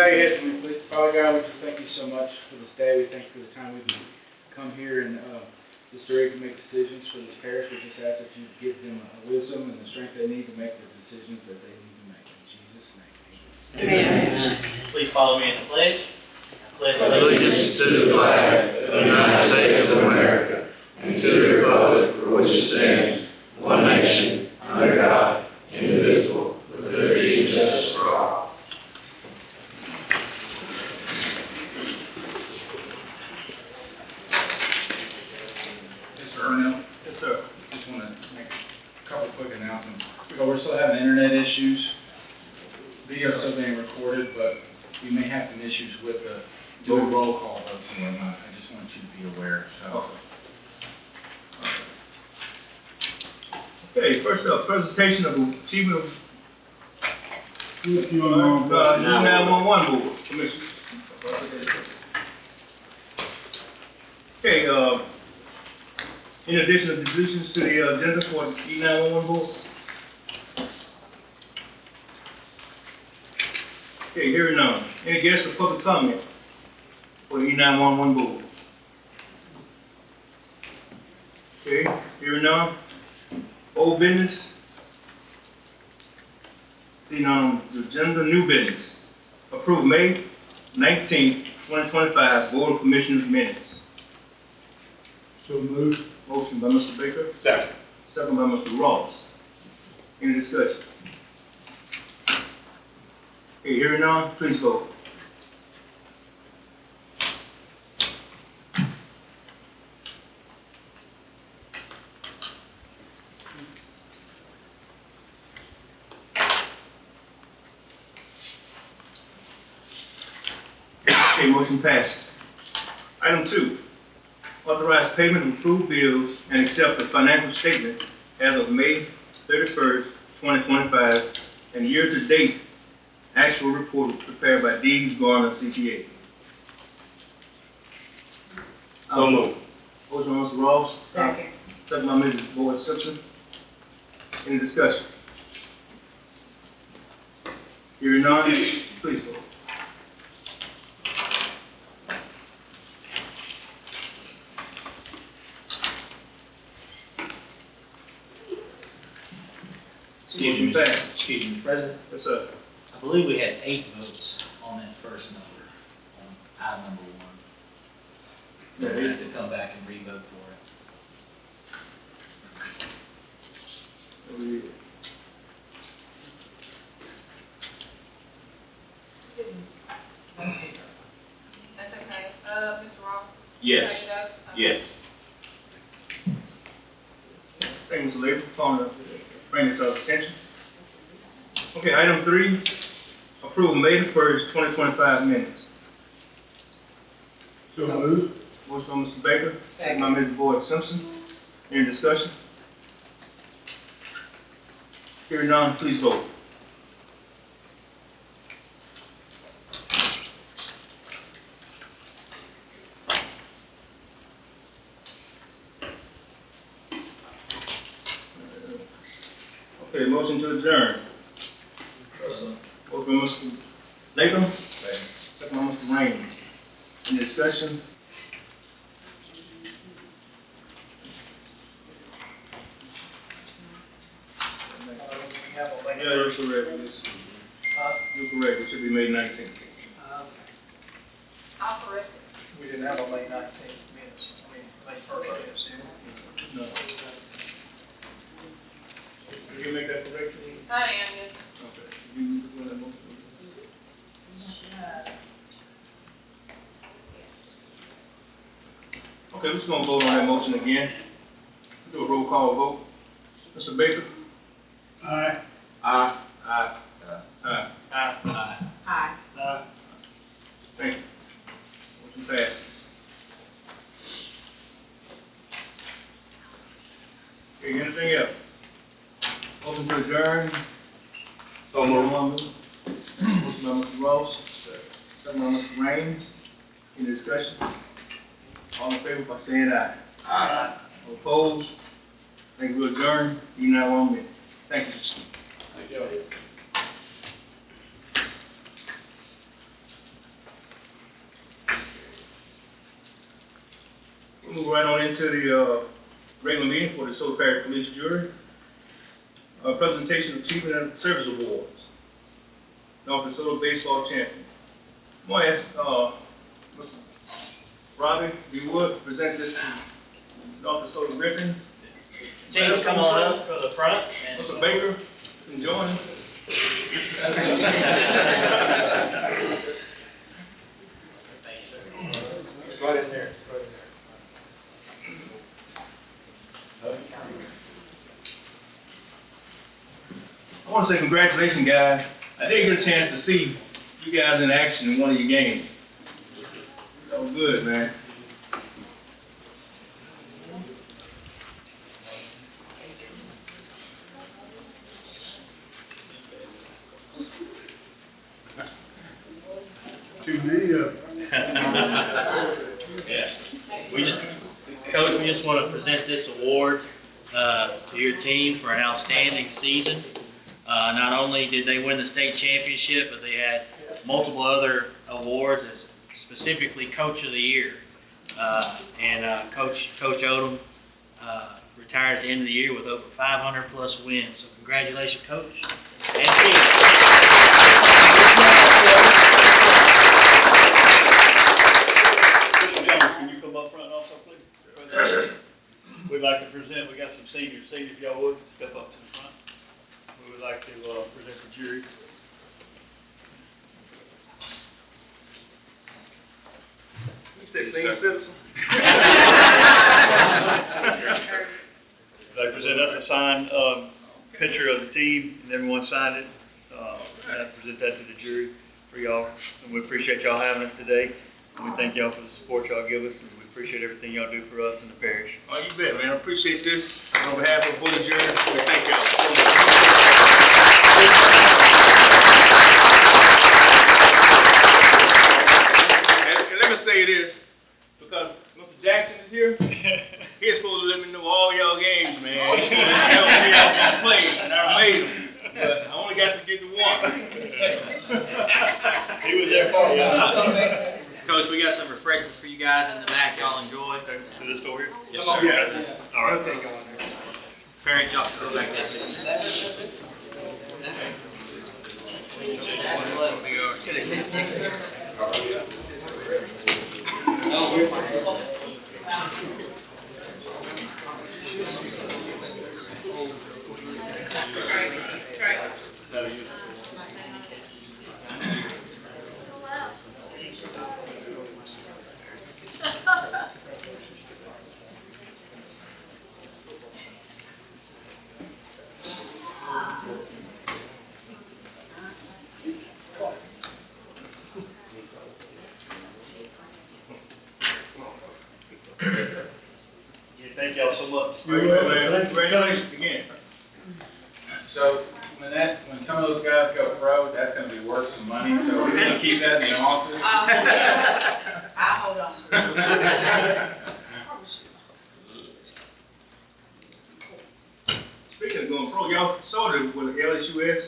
bow your heads with me, please. Father God, we just thank you so much for this day. We thank you for the time we can come here and just ready to make decisions for this parish. We just ask that you give them wisdom and the strength they need to make the decisions that they need to make. In Jesus' name, amen. Please follow me in the pledge. I pledge allegiance to the flag of the United States of America and to the republic for which it stands, one nation, under God, indivisible, with liberty and justice for all. Yes, sir. Just want to make a couple quick announcements. So we're still having internet issues. Video is still being recorded, but we may have some issues with the roll call votes and whatnot. I just want you to be aware. So. Okay, first up, presentation of achievement of U911 board, Commissioner. Okay, in addition to additions to the agenda for the E911 board. Okay, hearing none. Any guests or public comment for the E911 board? Okay, hearing none. Old business. Seeing on the agenda, new business. Approved May 19th, 2025 Board of Commissioners minutes. So moved. Motion by Mr. Baker. Second. Second by Mr. Ross. Any discussion? Okay, hearing none, please vote. Okay, motion passed. Item 2, authorize payment of approved bills and accept the financial statement as of May 31st, 2025, and year-to-date actual report prepared by Deeds Garner, CPA. So moved. Motion by Mr. Ross. Second. Second by Mrs. Boyd Simpson. Any discussion? Hearing none, please vote. Excuse me, President. Yes, sir. I believe we had 8 votes on that first number, on item number 1. We're going to have to come back and re-vote for it. That's okay. Mr. Ross? Yes. Yes. Thank you, Mr. Labor, for bringing this to our attention. Okay, item 3, approve May 1st, 2025 minutes. So moved. Motion by Mr. Baker, second by Mrs. Boyd Simpson. Any discussion? Hearing none, please vote. Okay, motion to adjourn. Motion by Mr. Latham, second by Mr. Raines. Any discussion? Yeah, you're correct. You're correct. It should be May 19th. I'll correct it. We didn't have a May 19th minutes, May 1st minutes, did we? No. Did you make that correction? I am, yes. Okay. You want that motion? Okay, we're just gonna vote on that motion again. Do a roll call vote. Mr. Baker? Aye. Aye. Aye. Aye. Aye. Aye. Thank you. Motion passed. Okay, anything else? Motion to adjourn. So moved. Motion by Mr. Ross. Second by Mr. Raines. Any discussion? All in favor by saying aye. Aye. All opposed? Thank you, adjourn. E911 minutes. Thank you. Thank you. move right on into the, regular meeting for the Desoto Parish Police Jury. Presentation of Achievement and Service Awards. North Desoto Baseball Champion. I'm gonna ask, Mr. Robbie, if you would, present this to North Desoto Griffin. James, come on up to the front. And Mr. Baker, you can join. It's right in there, it's right in there. I want to say congratulations, guys. I did get a chance to see you guys in action in one of your games. That was good, man. Coach, we just want to present this award to your team for an outstanding season. Not only did they win the state championship, but they had multiple other awards, as specifically Coach of the Year. Coach Odom retired at the end of the year with over 500 plus wins. So congratulations, Coach. And team. We'd like to present, we got some seniors, if y'all would, step up to the front. We would like to present the jury. You said senior citizen? We'd like to present us a signed picture of the team, and everyone signed it. And I'd present that to the jury for y'all, and we appreciate y'all having us today. And we thank y'all for the support y'all give us, and we appreciate everything y'all do for us in the parish. Oh, you bet, man. I appreciate this. On behalf of the Board of Jury, we thank y'all so much. And let me say this, because Mr. Jackson is here, he's supposed to let me know all y'all games, man. He's supposed to tell me y'all can play, and I made them. But I only got to get to one. He was there for you. Coach, we got some refreshments for you guys in the back. Y'all enjoy. To this door here? Yes, Come on, sir. guys. All right. Take on there. Parents, y'all can go back there. Yeah, thank y'all so much. Congratulations again. So, when some of those guys go pro, that's gonna be worth some money, so we're gonna keep that in the office. I'll hold on. Speaking of going pro, y'all saw the, with the LSUS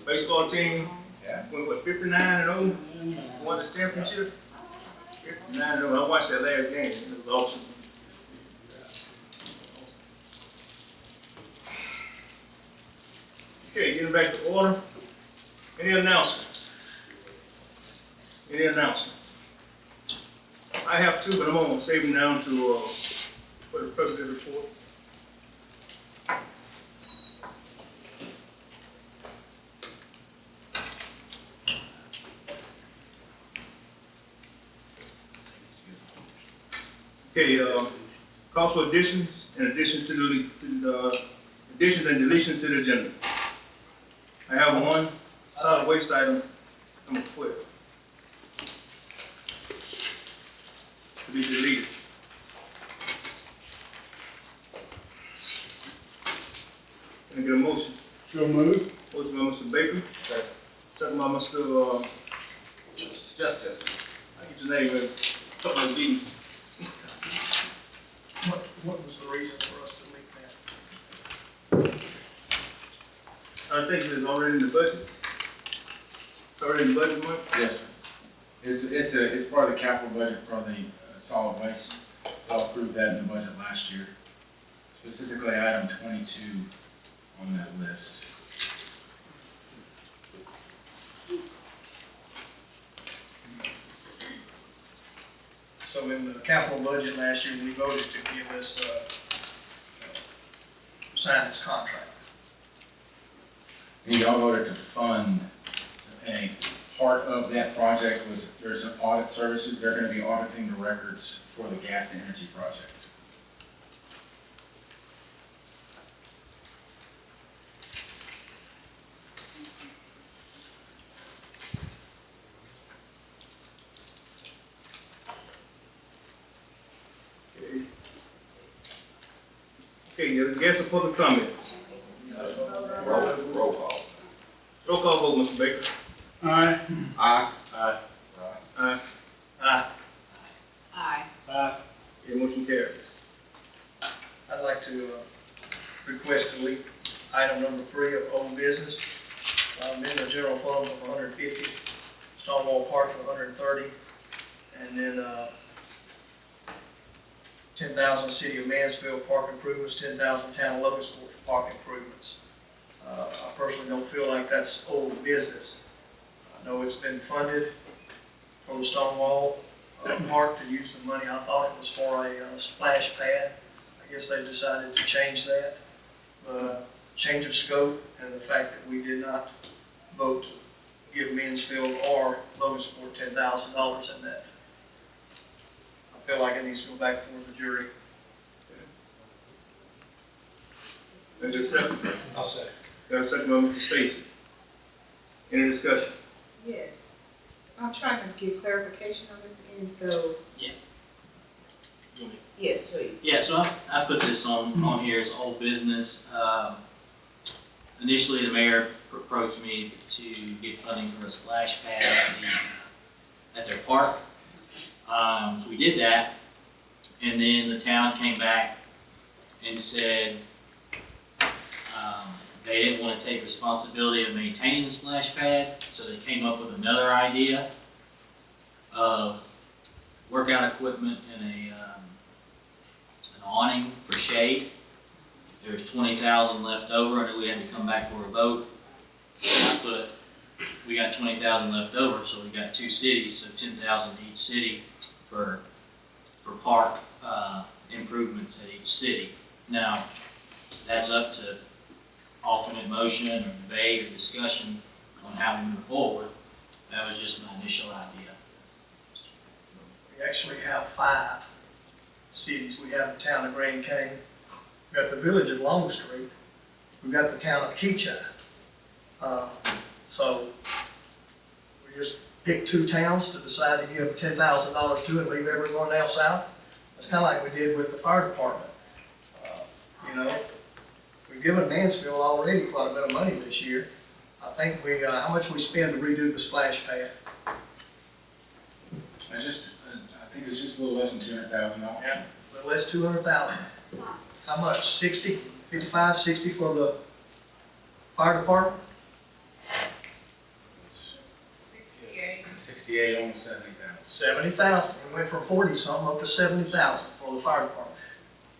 baseball team, Yeah. went, 59-0, won the championship? 59-0, I watched that last game, it was awesome. Okay, getting back to order. Any announcements? I have two, but I'm gonna save them down to, for the president's report. Okay, call for additions and additions and deletions to the agenda. I have one, solid waste item, number 12. To be deleted. Can I get a motion? So moved. Motion by Mr. Baker. Second by Mr. Justice. I get your name, man. Something like these. What was the reason for us to make that? I think it's already in the budget. It's already in the budget, Mike? Yes, sir. It's part of the capital budget for the solid waste. Y'all approved that in the budget last year, specifically item 22 on that list. So in the capital budget last year, we voted to give us, sign this contract. And y'all voted to fund a part of that project was, there's an audit services, they're gonna be auditing the records for the gas and energy project. Okay, guess or public comments? Roll call. Roll call vote, Mr. Baker. Aye. Aye. Aye. Aye. Aye. Your motion carries. I'd like to, request to delete item number 3 of old business. In the general fund of 150, Stonewall Park for 130, and then, 10,000 City of Mansfield park improvements, 10,000 Town of Logansport for park improvements. I personally don't feel like that's old business. I know it's been funded for the Stonewall Park to use the money. I thought it was for a splash pad. I guess they decided to change that. Change of scope and the fact that we did not vote to give Mansfield or Logansport $10,000 in that. I feel like it needs to go back before the jury. Is there a second? I'll say. Got a second by Mr. Stacy. Any discussion? Yes. I'm trying to get clarification on this again, so. Yeah. Yes, please. Yeah, so I put this on here as old business. Initially, the mayor approached me to get funding for a splash pad at their park. So we did that, and then the town came back and said, they didn't want to take responsibility of maintaining the splash pad, so they came up with another idea of workout equipment and an awning for shade. There was 20,000 left over, and we had to come back for a vote. We got 20,000 left over, so we got 2 cities, so 10,000 each city for park improvements at each city. Now, that's up to alternate motion or debate or discussion on how we move forward. That was just my initial idea. We actually have 5 cities. We have the town of Grand Cane, we've got the village of Longstreet, we've got the town of Keachai. So we just pick 2 towns to decide to give $10,000 to and leave everyone else out. It's kind of like we did with the fire department. We've given Mansfield already quite a bit of money this year. I think how much we spend to redo the splash pad? I think it's just a little less than $200,000. Yeah, a little less 200,000. How much? 60, 55, 60 for the fire department? 68, almost 70,000. 70,000. We went from 40-something up to 70,000 for the fire department.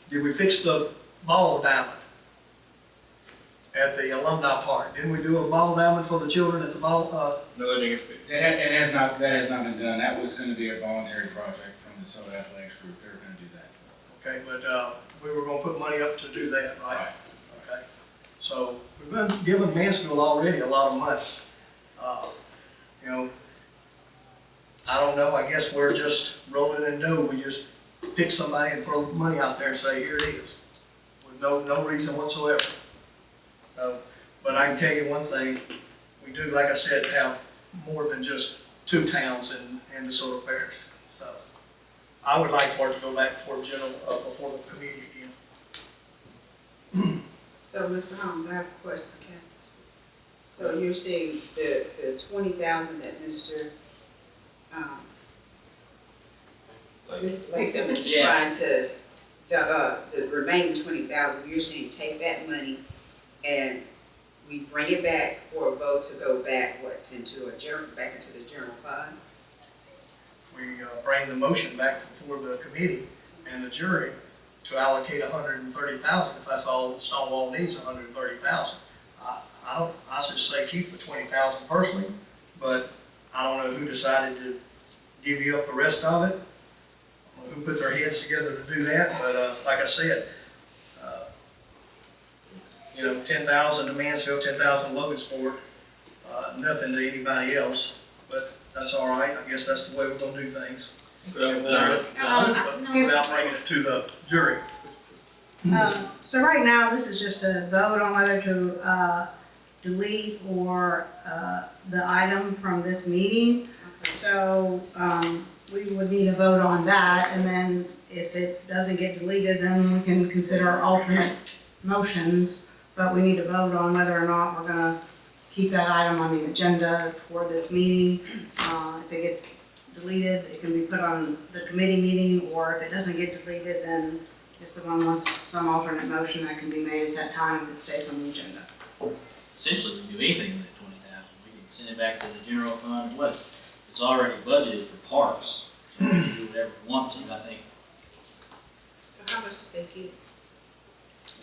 Did we fix the ball diamond at the alumni park? Didn't we do a ball diamond for the children at the ball? No, I think it's fixed. That has not been done. That was gonna be a voluntary project from the Desoto Athletics group. They were gonna do that. Okay, but we were gonna put money up to do that, right? Okay. So we've been giving Mansfield already a lot of money. I don't know, I guess we're just rolling in dough. We just pick somebody and throw money out there and say, here it is, with no reason whatsoever. But I can tell you one thing, we do, like I said, have more than just 2 towns in DeSoto Parish. So I would like for it to go back before the committee again. So, Mr. Holmes, I have a question, okay? So you're saying the 20,000 that Mr. Latham is Yeah. trying to, the remaining 20,000, you're saying take that money and we bring it back for a vote to go back, back into the general fund? We bring the motion back before the committee, and and the jury to allocate $130,000, if that's all Stonewall needs, $130,000. I should say keep the $20,000 personally, but I don't know who decided to divvy up the rest of it, who put their heads together to do that, but, like I said, 10,000 to Mansfield, 10,000 to Logansport, nothing to anybody else, but that's all right, I guess that's the way we're gonna do things. Without bringing it to the jury. So right now, this is just a vote on whether to, delete or, the item from this meeting. So, we would need a vote on that, and then if it doesn't get deleted, then we can consider alternate motions. But we need to vote on whether or not we're gonna keep that item on the agenda for this meeting. If it gets deleted, it can be put on the committee meeting, or if it doesn't get deleted, then if someone wants some alternate motion that can be made at that time if it stays on the agenda. Essentially, we can do anything with that 20,000. We can send it back to the general fund. What? It's already budgeted for parks. So we can do whatever we want to, I think. So how much did they give?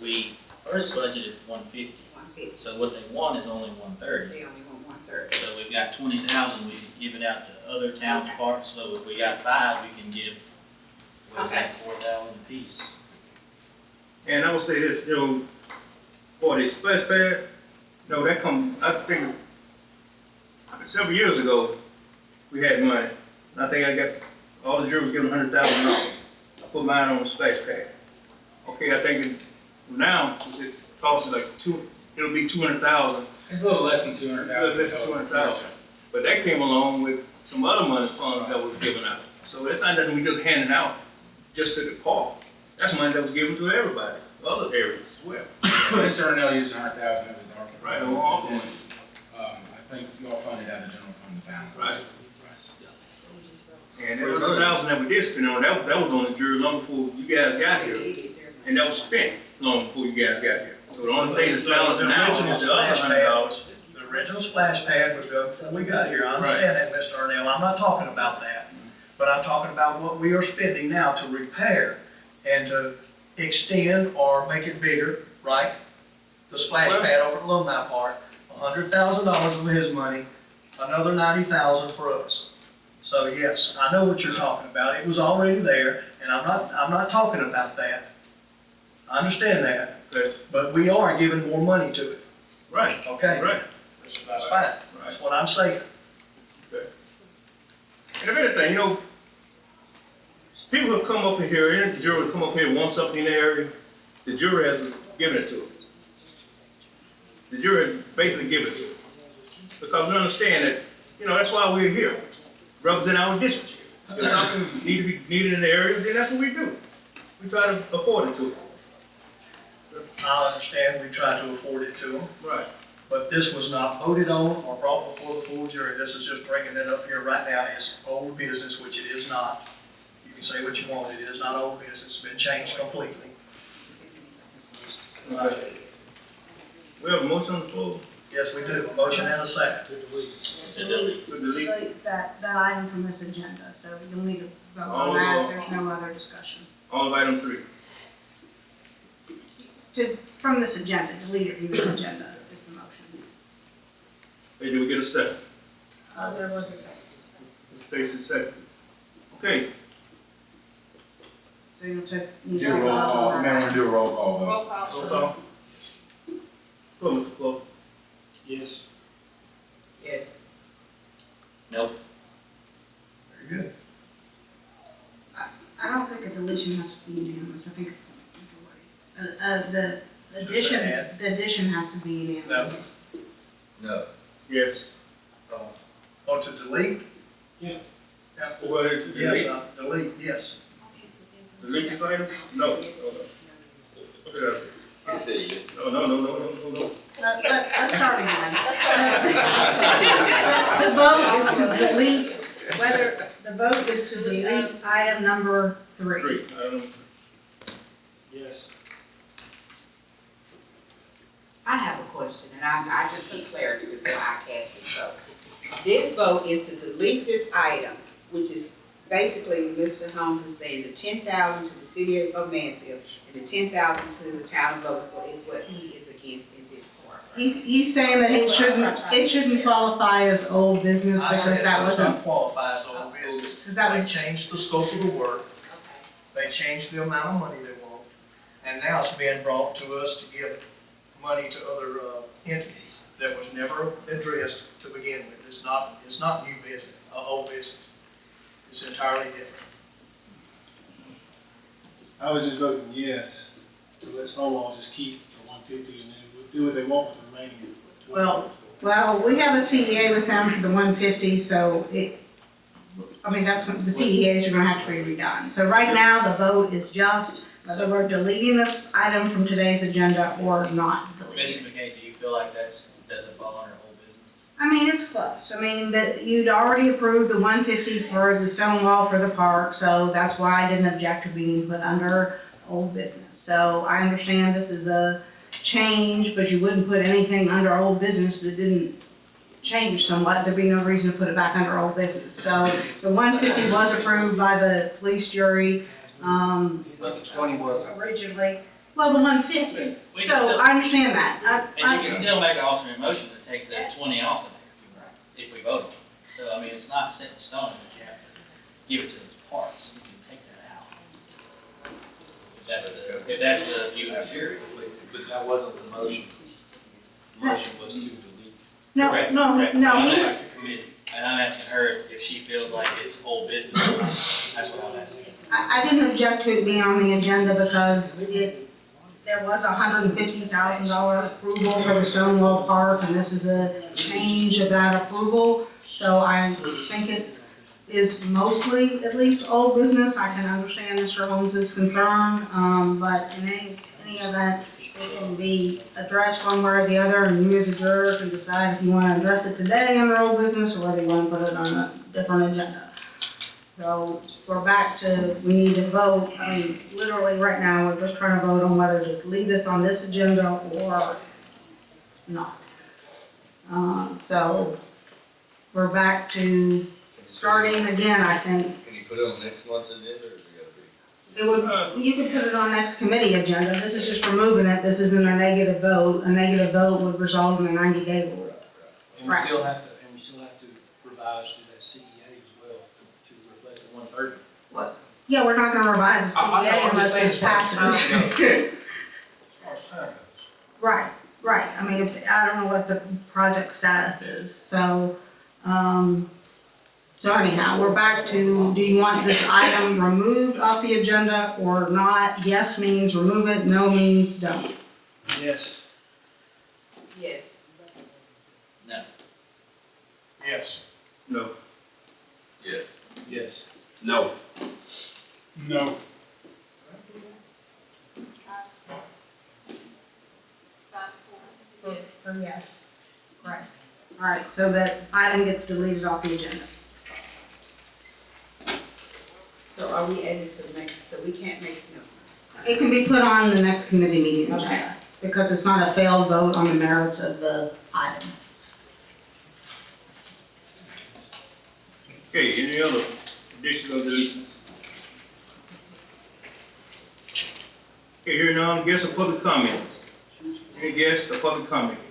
We first budgeted 150. 150. So what they want is only 130. They only want 130. So we've got 20,000, we can give it out to other towns' parks, so if we got 5, we can give, what is that, 4,000 apiece. And I would say this, for the splash pad, that I think, several years ago, we had money. And I think I got, all the jurors given $100,000. I put mine on the splash pad. Okay, I think now, it costs like it'll be 200,000. It's a little less than 200,000. Less than 200,000. But that came along with some other money funds that was given out. So it's not that we just handing out just to the park. That's money that was given to everybody, other areas as well. Mr. Arnell used 100,000 of his ARPA. Right, on all the money. I think you all funded out of the general fund balance. Right. And there was another $1,000 that we did spend on, that was on the jury long before you guys got here. And that was spent long before you guys got here. So the only thing that's balanced now is the other $100. The original splash pad was done before we got here, I understand that, Mr. Arnell, I'm not talking about that. But I'm talking about what we are spending now to repair and to extend or make it bigger, right? The splash pad over at Alumni Park, $100,000 of his money, another $90,000 for us. So yes, I know what you're talking about, it was already there, and I'm not talking about that. I understand that, but we are giving more money to it. Right. Okay? Right. That's fine, that's what I'm saying. Okay. And if anything, people have come up in here, and the jury has come up here and want something in the area, the jury has given it to them. The jury has basically given it to them. Because we understand that, that's why we're here, represent our district. If something need to be needed in the area, then that's what we do. We try to afford it to them. I understand we try to afford it to them, Right. but this was not voted on or brought before the full jury. This is just bringing it up here right now as old business, which it is not. You can say what you want, it is not old business, it's been changed completely. Okay. We have a motion on the floor. Yes, we do, a motion and a second. To delete. To delete. Delete that item from this agenda, so you'll need to vote on that, there's no other discussion. All of item 3. From this agenda, delete it from this agenda, is the motion. Hey, did we get a second? There was a second. Stacy second. Okay. So you'll take. Do a roll call, you may want to do a roll call vote. Roll call. Roll call. Go, Mr. Clark. Yes. Yes. Nope. Very good. I don't think a deletion has to be unanimous, I think it's the addition has to be unanimous. No. Yes. Oh, to delete? Yeah. Well, it's delete. Yes, delete, yes. Delete this item? No. No. Let's start again. The vote is to delete, the vote is to delete item number 3. 3. Yes. I have a question, and I just need clarity before I cast this vote. This vote is to delete this item, which is basically, Mr. Holmes is saying the 10,000 to the city of Mansfield and the 10,000 to the town of Loganville is what he is against in this part. He's saying that it shouldn't qualify as old business because that wasn't, qualifies old business. because that They was, changed the scope of the work, they changed the amount of money they want, and now it's being brought to us to give money to other, entities that was never addressed to begin with. It's not new business, old business. It's entirely different. I was just voting yes, to let Stonewall just keep the 150 and then we'll do what they want with the remaining. well, we have a CEA with them for the 150, so the CEAs are gonna have to be redone. So right now, the vote is just whether we're deleting this item from today's agenda or not deleting it. Mr. McKay, do you feel like doesn't fall under old business? I mean, it's close. I mean, that you'd already approved the 150 for the stone wall for the park, so that's why I didn't object to being put under old business. So I understand this is a change, but you wouldn't put anything under old business that didn't change somewhat. There'd be no reason to put it back under old business. So the 150 was approved by the police jury, But the 20 was. originally. Well, the 150. We So can still- I understand that. And you can still make an alternate motion to take the 20 off of there, if we vote. So, I mean, it's not set in stone, but you have to give it to those parts, you can take that out. If that's the view of the jury. But that wasn't the motion. The motion was to delete. No, Correct, no, correct. no. I'm asking the committee, and I'm asking her if she feels like it's old business, that's what I'm asking. I didn't object to it being on the agenda because there was $150,000 approval for the Stonewall Park, and this is a change of that approval. So I think it is mostly, at least, old business. I can understand Mr. Holmes's concern, but in any event, it can be addressed one way or the other, and you as a juror can decide if you want to address it today under old business or whether you want to put it on a different agenda. So we're back to, we need to vote. I mean, literally right now, we're just trying to vote on whether to leave this on this agenda or not. So we're back to starting again, I think. Can you put it on next month's agenda, or is it gotta be? It would, you could put it on next committee agenda. This is just removing it. This isn't a negative vote. A negative vote would result in a 90-day rule. And we Right. still have to revise to that CEA as well, to reflect the 130. What? Yeah, we're not gonna revise the CEA unless it's passed. Right, right. I mean, I don't know what the project status is, so, so anyhow, we're back to, do you want this item removed off the agenda or not? Yes means remove it, no means don't. Yes. Yes. No. Yes. No. Yes. Yes. No. No. So yes, right. All right, so that item gets deleted off the agenda. So are we adding to the next, so we can't make, no. It can be put on the next committee meeting agenda, because it's not a failed vote on the merits of the item. Okay, any other additional deletions? Okay, hearing none, guests or public comments? Any guests or public comments?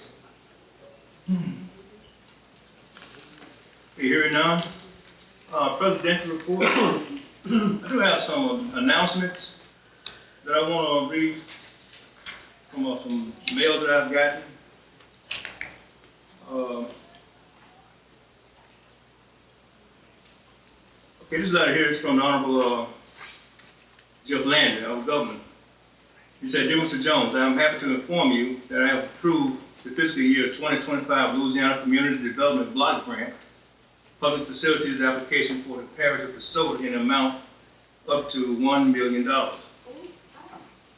Okay, hearing none, presidential report. I do have some announcements that I want to read from some mail that I've gotten. Okay, this letter here is from the Honorable Jeff Landry, our governor. He said, "Dear Mr. Jones, I am happy to inform you that I have approved the fiscal year 2025 Louisiana Community Development Block Grant Public Facilities application for the parish of Desoto in an amount up to $1 million.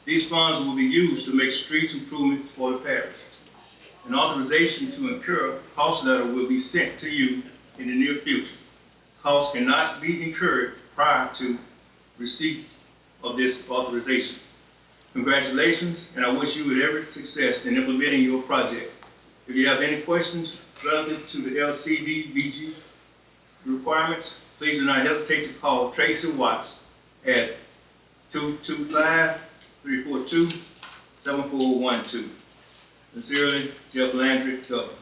These funds will be used to make streets improvements for the parish. An authorization to incur cost letter will be sent to you in the near future. Costs cannot be incurred prior to receipt of this authorization. Congratulations, and I wish you every success in implementing your project. If you have any questions relative to the LCDBG requirements, please do not hesitate to call Tracy Watts at 225-342-7412. Sincerely, Jeff Landry, Governor.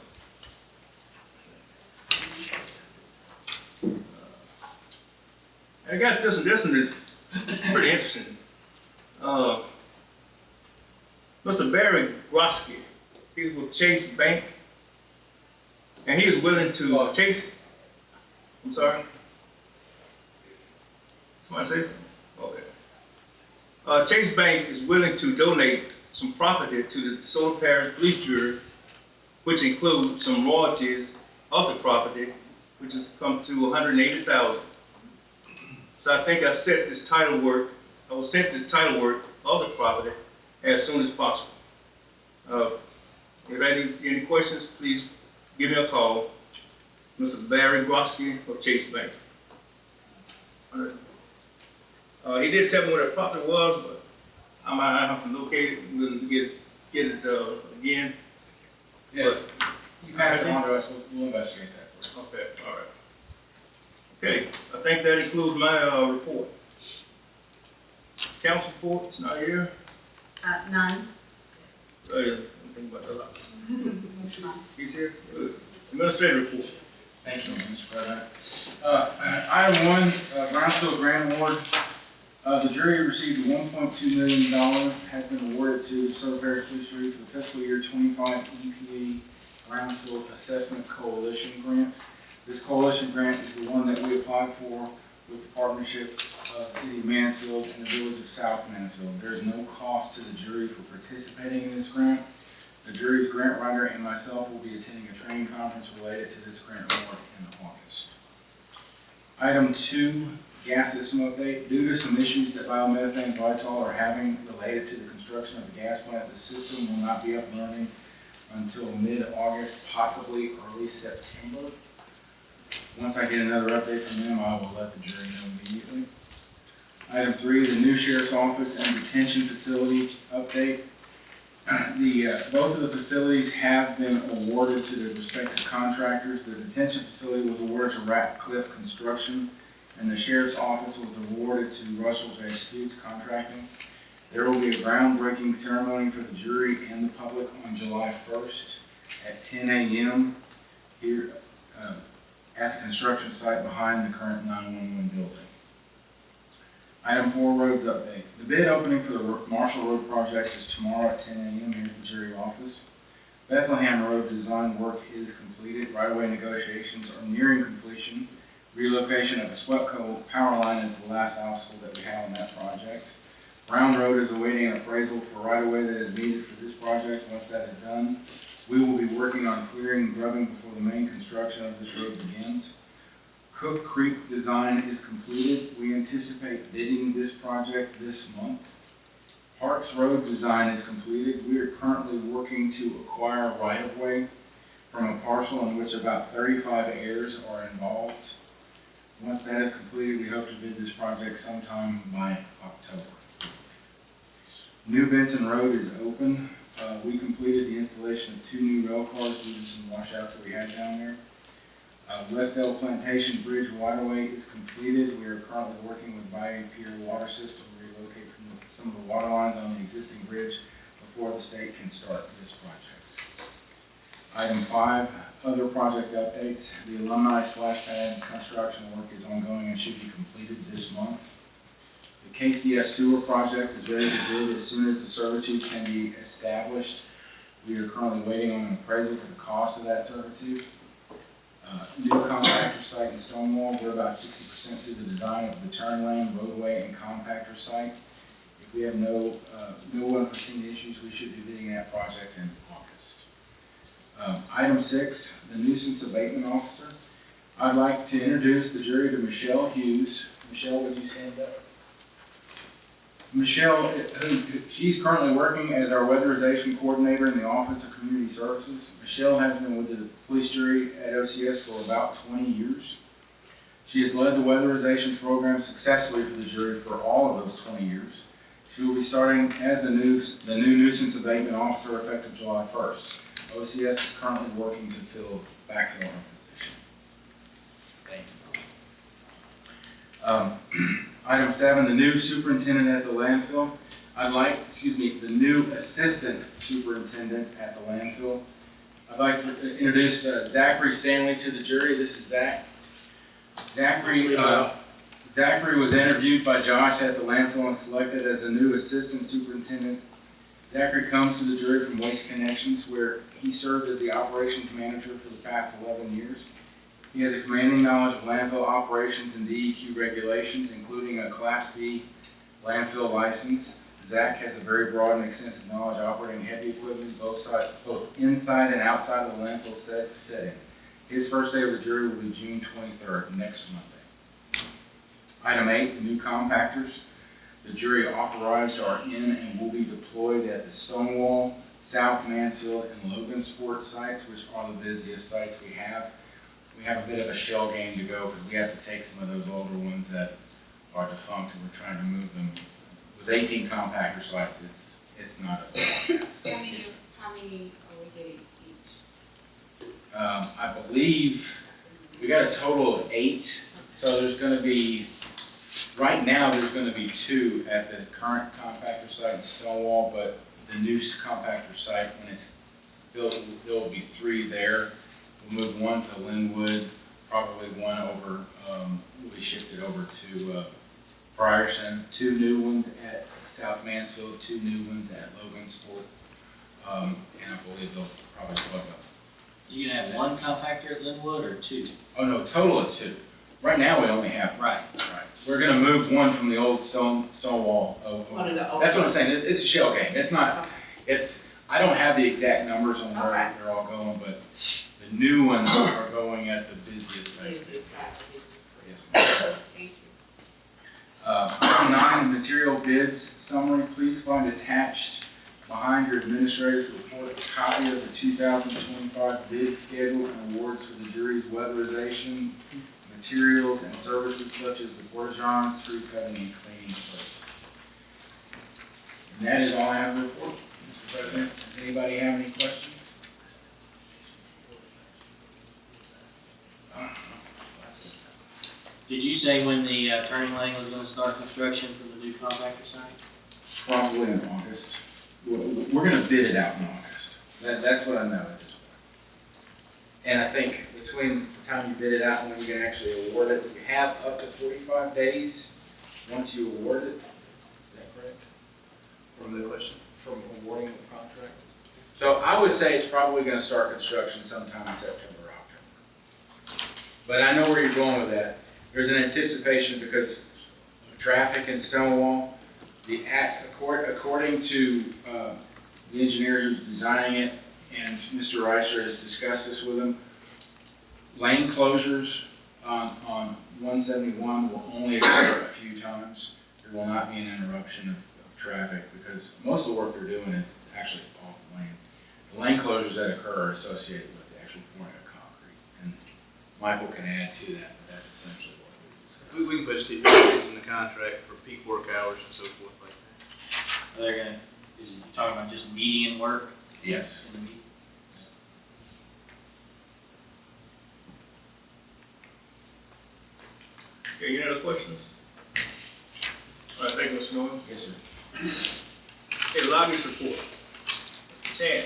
I got this one is pretty interesting. Mr. Barry Grosky, he's with Chase Bank, and he is willing to, I'm sorry? Somebody say something? Okay. Chase Bank is willing to donate some property to the Desoto Parish Police Jury, which includes some royalties of the property, which has come to $180,000. So I think I will sent this title work of the property as soon as possible. If any questions, please give me a call. Mr. Barry Grosky of Chase Bank. He did tell me where the property was, but I might have to locate it and get it again. Yeah, you pass it on to us, we'll investigate that for you. Okay, all right. Okay, I think that includes my report. Council report, it's not here. None. Anything about that? He's here? Good. Administrative report. Thank you, Mr. President. Item 1, Brownsville Grant Award. The jury received $1.2 million, has been awarded to the Desoto Parish Police Jury for the fiscal year 25 EPA Brownsville Assessment Coalition Grant. This coalition grant is the one that we applied for with the partnership of the City of Mansfield and the Village of South Mansfield. There is no cost to the jury for participating in this grant. The jury's grant writer and myself will be attending a training conference related to this grant award in August. Item 2, gas system update. Due to some issues that Biomethane and Vitol are having related to the construction of the gas plant, the system will not be up and running until mid-August, possibly early September. Once I get another update from them, I will let the jury know immediately. Item 3, the new sheriff's office and detention facility update. Both of the facilities have been awarded to their respective contractors. The detention facility was awarded to Ratcliffe Construction, and the sheriff's office was awarded to Russell J. Stutes Contracting. There will be a groundbreaking ceremony for the jury and the public on July 1st at 10 a.m. here at the construction site behind the current 911 building. Item 4, roads update. The bid opening for the Marshall Road project is tomorrow at 10 a.m. here at the jury office. Bethlehem Road design work is completed. Right-of-way negotiations are nearing completion. Relocation of the SWEPCO power line is the last obstacle that we have on that project. Brown Road is awaiting an appraisal for right-of-way that is needed for this project. Once that is done, we will be working on clearing and grubbing before the main construction of this road begins. Cook Creek design is completed. We anticipate bidding this project this month. Parks Road design is completed. We are currently working to acquire right-of-way from a parcel in which about 35 heirs are involved. Once that is completed, we hope to bid this project sometime by October. New Benson Road is open. We completed the installation of 2 new rail cars due to some washouts that we had down there. Westdale Plantation Bridge right-of-way is completed. We are currently working with Bayou Pier Water System to relocate some of the water lines on the existing bridge before the state can start this project. Item 5, other project updates. The alumni splash pad construction work is ongoing and should be completed this month. The KCS sewer project is ready to bid as soon as the servitude can be established. We are currently waiting on an appraisal for the cost of that servitude. New compactor site in Stonewall. We're about 60% through the design of the turn lane, roadway, and compactor site. If we have no unforeseen issues, we should be bidding that project in August. Item 6, the nuisance abatement officer. I'd like to introduce the jury to Michelle Hughes. Michelle, would you stand up? Michelle, she's currently working as our weatherization coordinator in the Office of Community Services. Michelle has been with the police jury at OCS for about 20 years. She has led the weatherization program successfully for the jury for all of those 20 years. She will be starting as the new nuisance abatement officer effective July 1st. OCS is currently working to backfill her position. Thank you. Item 7, the new superintendent at the landfill. The new assistant superintendent at the landfill. I'd like to introduce Zachary Stanley to the jury. This is Zach. Zachary was interviewed by Josh at the landfill and selected as the new assistant superintendent. Zachary comes to the jury from Waste Connections, where he served as the operations manager for the past 11 years. He has a commanding knowledge of landfill operations and DEQ regulations, including a Class B landfill license. Zach has a very broad and extensive knowledge operating heavy equipment both inside and outside of the landfill setting. His first day of the jury will be June 23rd, next Monday. Item 8, the new compactors. The jury authorized are in and will be deployed at the Stonewall, South Mansfield, and Logansport sites, which are the busiest sites we have. We have a bit of a shell game to go because we have to take some of those older ones that are defunct and we're trying to move them. With 18 compactor sites, it's not a How many are we getting each? I believe we got a total of 8, so there's going to be, right now, there's going to be 2 at the current compactor site in Stonewall, but the new compactor site, when it's built, there will be 3 there. We'll move 1 to Linwood, probably 1 over, will be shifted over to Frierson, 2 new ones at South Mansfield, 2 new ones at Logansport, and I believe they'll probably plug up. You gonna have 1 compactor at Linwood or 2? Oh, no, total of 2. Right now, we only have. Right. We're gonna move 1 from the old Stonewall over. One of the old That's what I'm saying, it's a shell game, it's not, Okay. I don't have the exact numbers on where Okay. they're all going, but the new ones are going at the busiest sites. Yes. Thank you. Item 9, material bids summary. Please find attached behind your administrator's report a copy of the 2025 bid schedule and awards for the jury's weatherization, materials, and services such as the porta-john, tree cutting, and cleaning service. And that is all I have to report, Mr. President. Does anybody have any questions? Did you say when the turning lane was gonna start construction for the new compactor site? Probably in August. We're gonna bid it out in August. That's what I know at this point. And I think between the time you bid it out and when you can actually award it, you have up to 45 days once you award it. Is that correct? From the question? From awarding the contract? So I would say it's probably gonna start construction sometime in September or October. But I know where you're going with that. There's an anticipation because of traffic in Stonewall. According to the engineer who's designing it, and Mr. Reiser has discussed this with him, lane closures on 171 will only occur a few times. There will not be an interruption of traffic because most of the work they're doing is actually off the lane. The lane closures that occur are associated with the actual pouring of concrete, and Michael can add to that, but that's essentially what we do. We can put stipulations in the contract for peak work hours and so forth like that. They're gonna, is you talking about just median work Yes. in the meeting? Okay, any other questions? All right, thank you, Mr. Norman. Yes, sir. Okay, lobbyist report. Sam.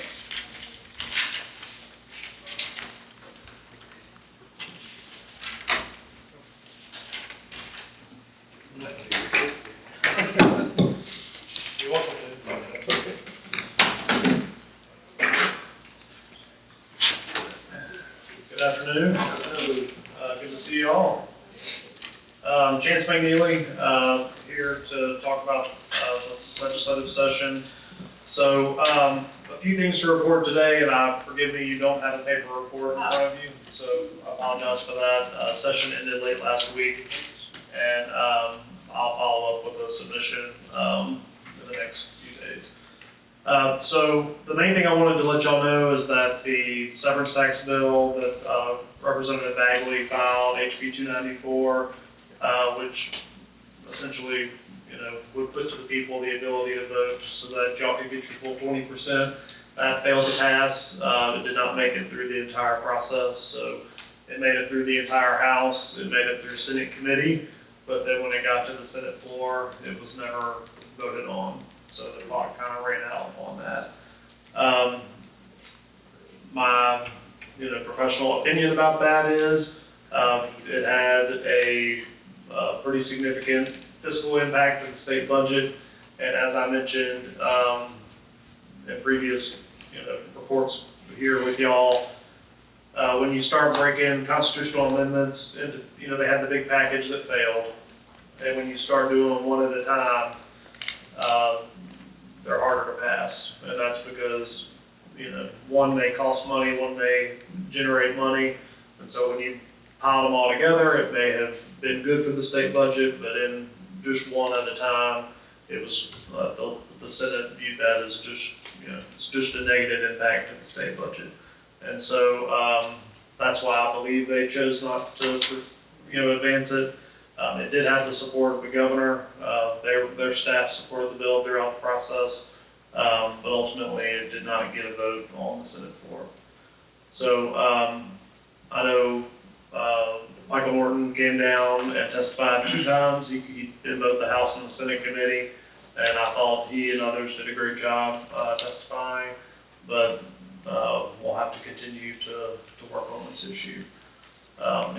Good afternoon. Good to see you all. Chance McNeely, here to talk about the legislative session. So, a few things to report today, and forgive me, you don't have a paper report in front of you, so I apologize for that. Session ended late last week, and I'll follow up with a submission in the next few days. So the main thing I wanted to let y'all know is that the severance tax bill that Representative Bagley filed, HB 294, which essentially, would put to the people the ability to vote so that y'all could get your full 20%. That failed to pass. It did not make it through the entire process, so it made it through the entire House. It made it through Senate committee. but then when it got to the Senate floor, it was never voted on, so the clock kind of ran out on that. My, professional opinion about that is, it had a pretty significant fiscal impact to the state budget, and as I mentioned, in previous, reports here with y'all, when you start breaking constitutional amendments into, they had the big package that failed, and when you start doing them one at a time, they're harder to pass, and that's because, one, they cost money, one, they generate money, and so when you pile them all together, it may have been good for the state budget, but in just one at a time, it was, the Senate viewed that as just, it's just a negative impact to the state budget. And so, that's why I believe they chose not to, advance it. It did have the support of the governor, their staff supported the bill throughout the process, but ultimately it did not get a vote on the Senate floor. So, I know, Michael Norton came down and testified 2 times. He did both the House and the Senate committee, and I thought he and others did a great job testifying, but we'll have to continue to work on this issue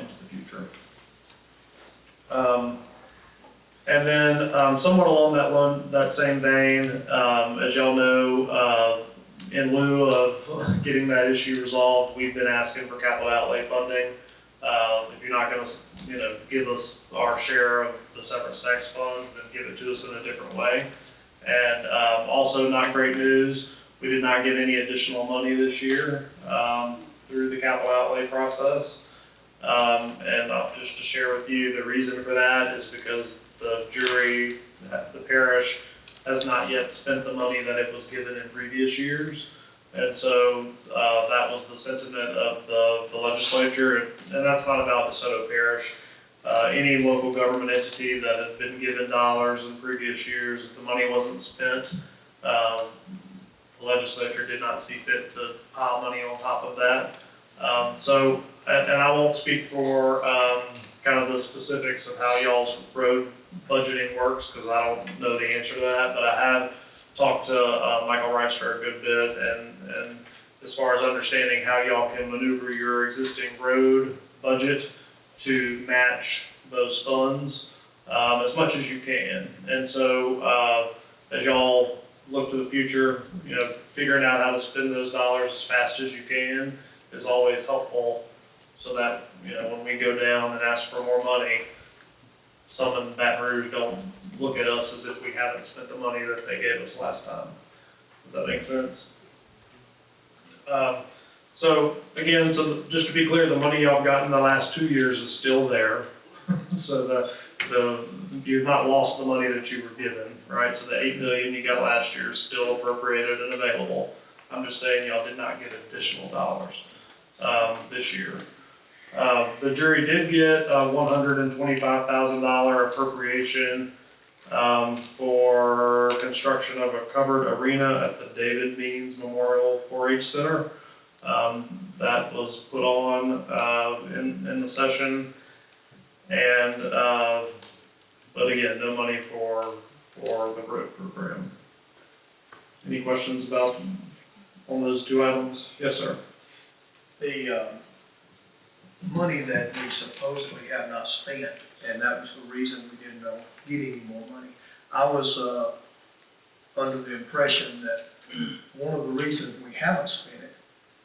into the future. And then somewhat along that same vein, as y'all know, in lieu of getting that issue resolved, we've been asking for capital outlay funding. If you're not going to, give us our share of the severance tax funds, then give it to us in a different way. And also, not great news, we did not get any additional money this year through the capital outlay process. And just to share with you, the reason for that is because the jury, the parish, has not yet spent the money that it was given in previous years. And so that was the sentiment of the legislature, and that's not about DeSoto Parish. Any local government entity that has been given dollars in previous years, if the money wasn't spent, the legislature did not see fit to pile money on top of that. And I won't speak for kind of the specifics of how y'all's road budgeting works, because I don't know the answer to that, but I have talked to Michael Reister a good bit, and as far as understanding how y'all can maneuver your existing road budget to match those funds as much as you can. And so as y'all look to the future, figuring out how to spend those dollars as fast as you can is always helpful, so that, when we go down and ask for more money, some in Baton Rouge don't look at us as if we haven't spent the money that they gave us last time. Does that make sense? So just to be clear, the money y'all got in the last 2 years is still there. So you've not lost the money that you were given, right? So the $8 million you got last year is still appropriated and available. I'm just saying y'all did not get additional dollars this year. The jury did get a $125,000 appropriation for construction of a covered arena at the David Means Memorial 4-H Center. That was put on in the session, and but again, no money for the road program. Any questions about on those 2 items? Yes, sir. The money that we supposedly have not spent, and that was the reason we didn't get any more money. I was under the impression that one of the reasons we haven't spent it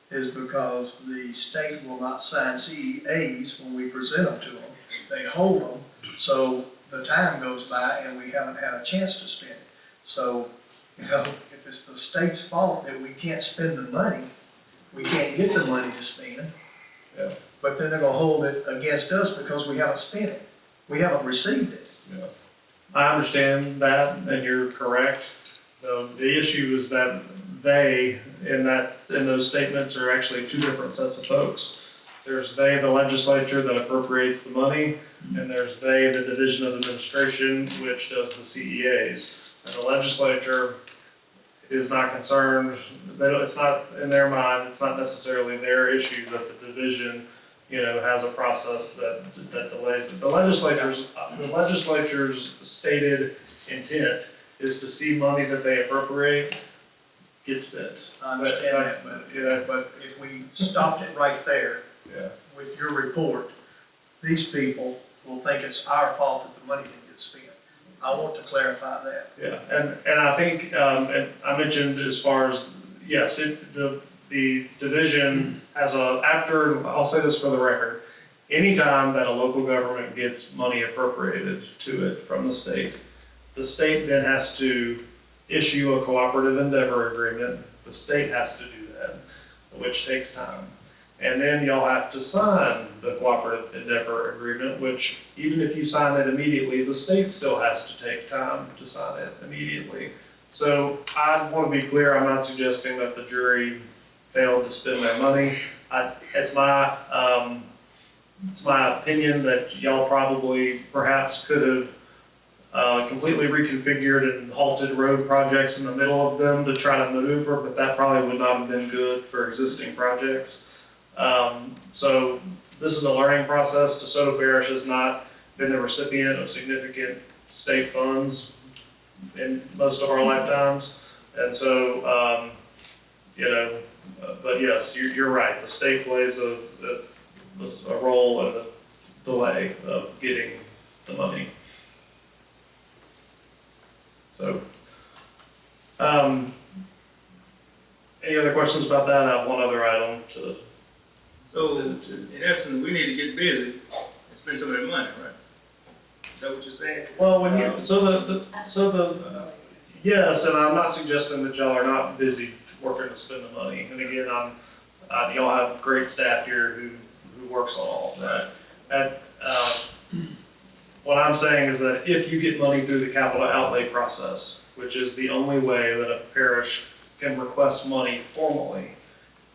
is because the state will not sign CEAs when we present them to them. They hold them, so the time goes by and we haven't had a chance to spend it. So, if it's the state's fault that we can't spend the money, we can't get the money to spend, Yeah. but then they're gonna hold it against us because we haven't spent it. We haven't received it. Yeah. I understand that, and you're correct. The issue is that they, in those statements, are actually 2 different sets of folks. There's they, the legislature, that appropriates the money, and there's they, the Division of Administration, which does the CEAs. And the legislature is not concerned, it's not, in their mind, it's not necessarily their issue that the division has a process that delays it. The legislature's stated intent is to see money that they appropriate get spent. I understand that, but if we stopped it right there Yeah. with your report, these people will think it's our fault that the money didn't get spent. I want to clarify that. Yeah, and I think, and I mentioned as far as, yes, the division has I'll say this for the record, anytime that a local government gets money appropriated to it from the state then has to issue a cooperative endeavor agreement. The state has to do that, which takes time. And then y'all have to sign the cooperative endeavor agreement, which even if you sign it immediately, the state still has to take time to sign it immediately. So I want to be clear, I'm not suggesting that the jury failed to spend their money. It's my opinion that y'all probably perhaps could have completely reconfigured and halted road projects in the middle of them to try to maneuver, but that probably would not have been good for existing projects. So this is a learning process. Desoto Parish has not been the recipient of significant state funds in most of our lifetimes. And so, but yes, you're right. The state plays a role in the delay of getting the money. So, any other questions about that? I have one other item to. So, in essence, we need to get busy and spend some of that money, right? Is that what you're saying? Well, when you, yes, and I'm not suggesting that y'all are not busy working to spend the money. And again, y'all have great staff here who works on all of that. What I'm saying is that if you get money through the capital outlay process, which is the only way that a parish can request money formally,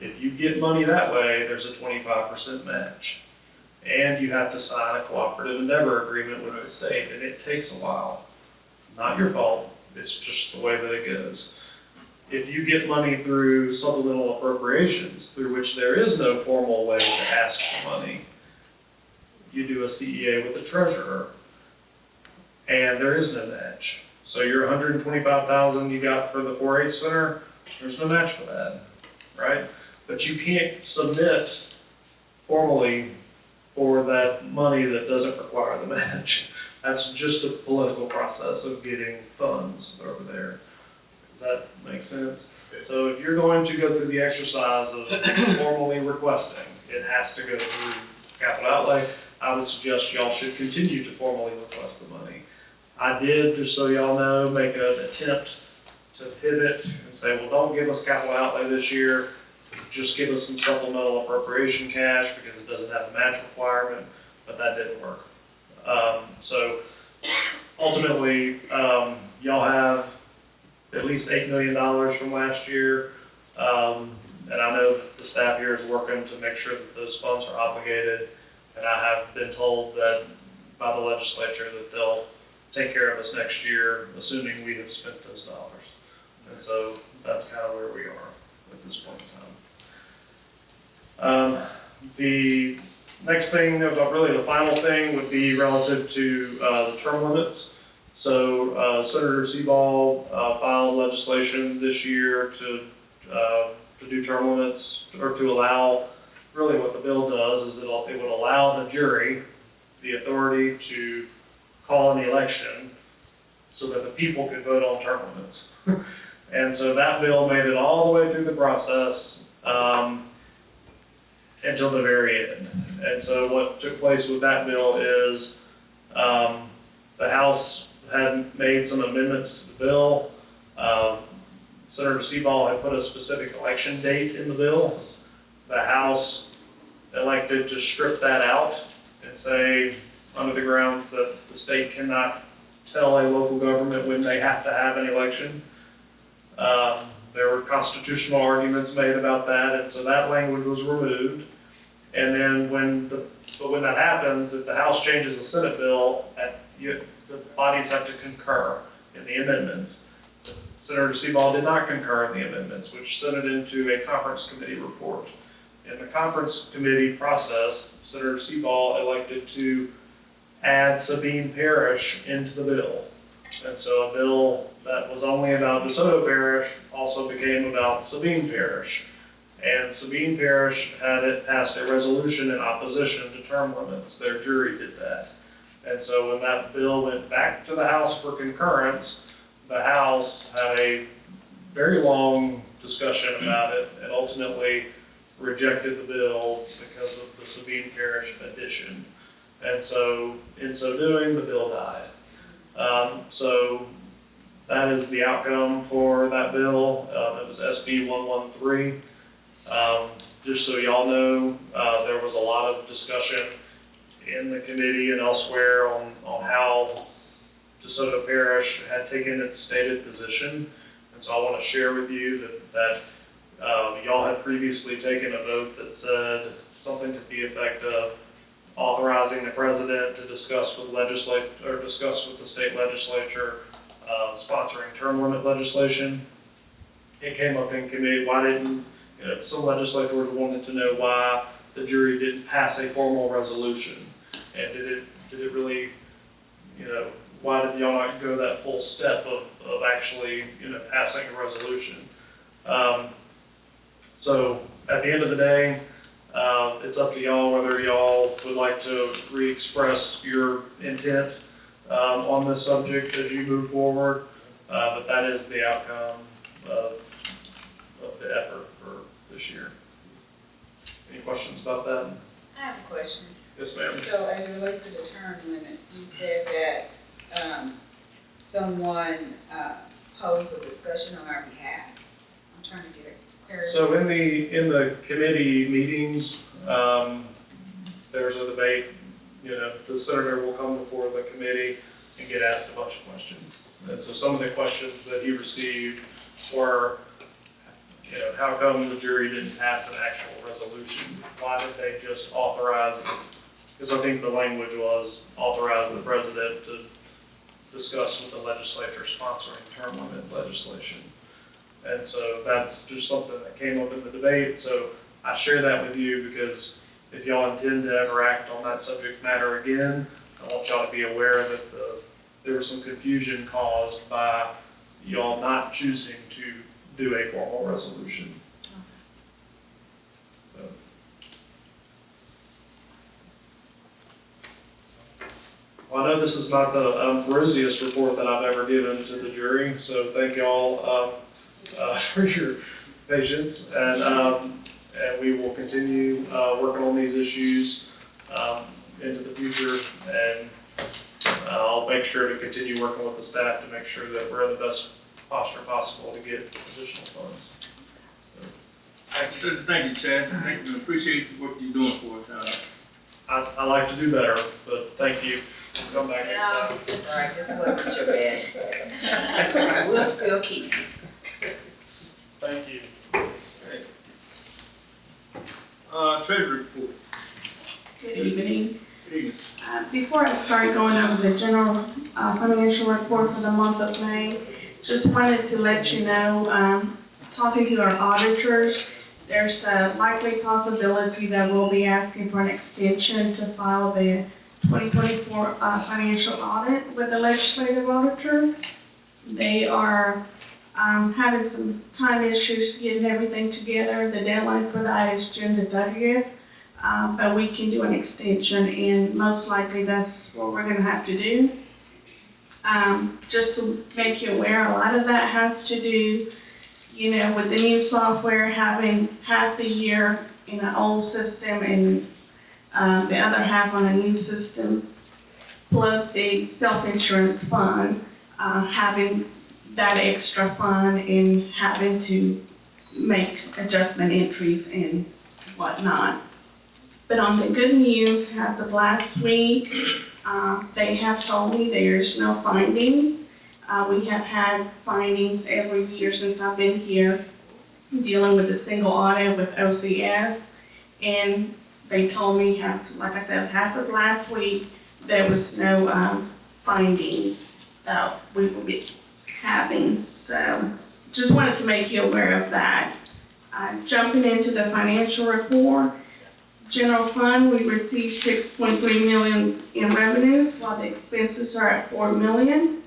if you get money that way, there's a 25% match. And you have to sign a cooperative endeavor agreement with the state, and it takes a while. Not your fault, it's just the way that it goes. If you get money through supplemental appropriations, through which there is no formal way to ask for money, you do a CEA with the treasurer, and there is no match. So your $125,000 you got for the 4-H center, there's no match for that, right? But you can't submit formally for that money that doesn't require the match. That's just a political process of getting funds over there. Does that make sense? So if you're going to go through the exercise of formally requesting, it has to go through capital outlay. I would suggest y'all should continue to formally request the money. I did, just so y'all know, make an attempt to pivot and say, well, don't give us capital outlay this year, just give us some supplemental appropriation cash because it doesn't have a match requirement, but that didn't work. So ultimately, y'all have at least $8 million from last year, and I know that the staff here is working to make sure that those funds are obligated, and I have been told that by the legislature that they'll take care of us next year, assuming we have spent those dollars. And so that's kind of where we are at this point in time. The next thing, really the final thing, would be relative to the term limits. So Senator Seaball filed legislation this year to do term limits, or to allow, really what the bill does is it would allow the jury the authority to call an election so that the people could vote on term limits. And so that bill made it all the way through the process until the very end. And so what took place with that bill is the House had made some amendments to the bill. Senator Seaball had put a specific election date in the bill. The House elected to strip that out and say, under the grounds that the state cannot tell a local government when they have to have an election. There were constitutional arguments made about that, and so that language was removed. And then when that happens, if the House changes the Senate bill, the bodies have to concur in the amendments. Senator Seaball did not concur in the amendments, which sent it into a conference committee report. In the conference committee process, Senator Seaball elected to add Sabine Parish into the bill. And so a bill that was only about DeSoto Parish also became about Sabine Parish. And Sabine Parish had it passed a resolution in opposition to term limits. Their jury did that. And so when that bill went back to the House for concurrence, the House had a very long discussion about it and ultimately rejected the bill because of the Sabine Parish addition. And so, in so doing, the bill died. So that is the outcome for that bill. It was SB 113. Just so y'all know, there was a lot of discussion in the committee and elsewhere on how DeSoto Parish had taken its stated position. And so I want to share with you that y'all had previously taken a vote that said something to the effect of authorizing the president to discuss with the state legislature, sponsoring term limit legislation. It came up in committee. Why didn't, some legislators wanted to know why the jury didn't pass a formal resolution. And did it really, why did y'all not go that full step of actually, passing a resolution? So at the end of the day, it's up to y'all whether y'all would like to re-express your intent on this subject as you move forward, but that is the outcome of the effort for this year. Any questions about that? I have a question. Yes, ma'am. So as it relates to the term limit, you said that, someone, posed a discussion on our behalf. I'm trying to get it clear. So in the committee meetings, there's a debate, the senator will come before the committee and get asked a bunch of questions. And so some of the questions that he received were, how come the jury didn't pass an actual resolution? Why did they just authorize, because I think the language was authorize the president to discuss with the legislature sponsoring term limit legislation. And so that's just something that came up in the debate. So I share that with you because if y'all intend to ever act on that subject matter again, I want y'all to be aware that there was some confusion caused by y'all not choosing to do a formal resolution. So. Well, I know this is not the rosiest report that I've ever given to the jury, so thank y'all for your patience, and we will continue working on these issues into the future, and I'll make sure to continue working with the staff to make sure that we're in the best posture possible to get additional funds. Thank you, Chad. Thank you. Appreciate what you're doing for us. I like to do better, but thank you. Come back next time. All right, this wasn't your bad. We'll still keep you. Thank you. Treasury report. Good evening. Good evening. Before I start going over the general financial report for the month of May, just wanted to let you know, talking to our auditors, there's a likely possibility that we'll be asking for an extension to file the 2024 financial audit with the legislative auditor. They are having some time issues getting everything together. The deadline for that is June the 30th. But we can do an extension, and most likely that's what we're going to have to do. Just to make you aware, a lot of that has to do, with the new software, having half the year in an old system and the other half on a new system, plus the self-insurance fund, having that extra fund and having to make adjustment entries and whatnot. But on the good news, as of last week, they have told me there's no findings. We have had findings every year since I've been here, dealing with a single audit with OCS, and they told me, like I said, half of last week, there was no findings that we will be having. So just wanted to make you aware of that. Jumping into the financial report, General fund, we received $6.3 million in revenues, while the expenses are at $4 million.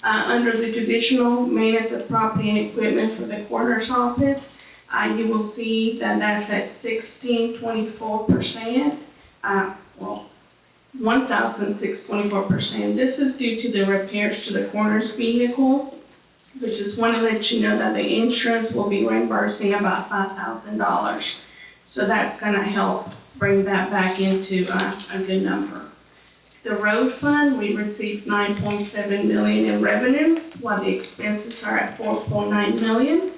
Under the traditional maintenance of property and equipment for the coroner's office, you will see that that's at 1,624%. 1,624%. This is due to the repairs to the coroner's vehicle, which is want to let you know that the insurance will be reimbursing about $5,000. So that's going to help bring that back into a good number. The road fund, we received $9.7 million in revenue, while the expenses are at $4.9 million.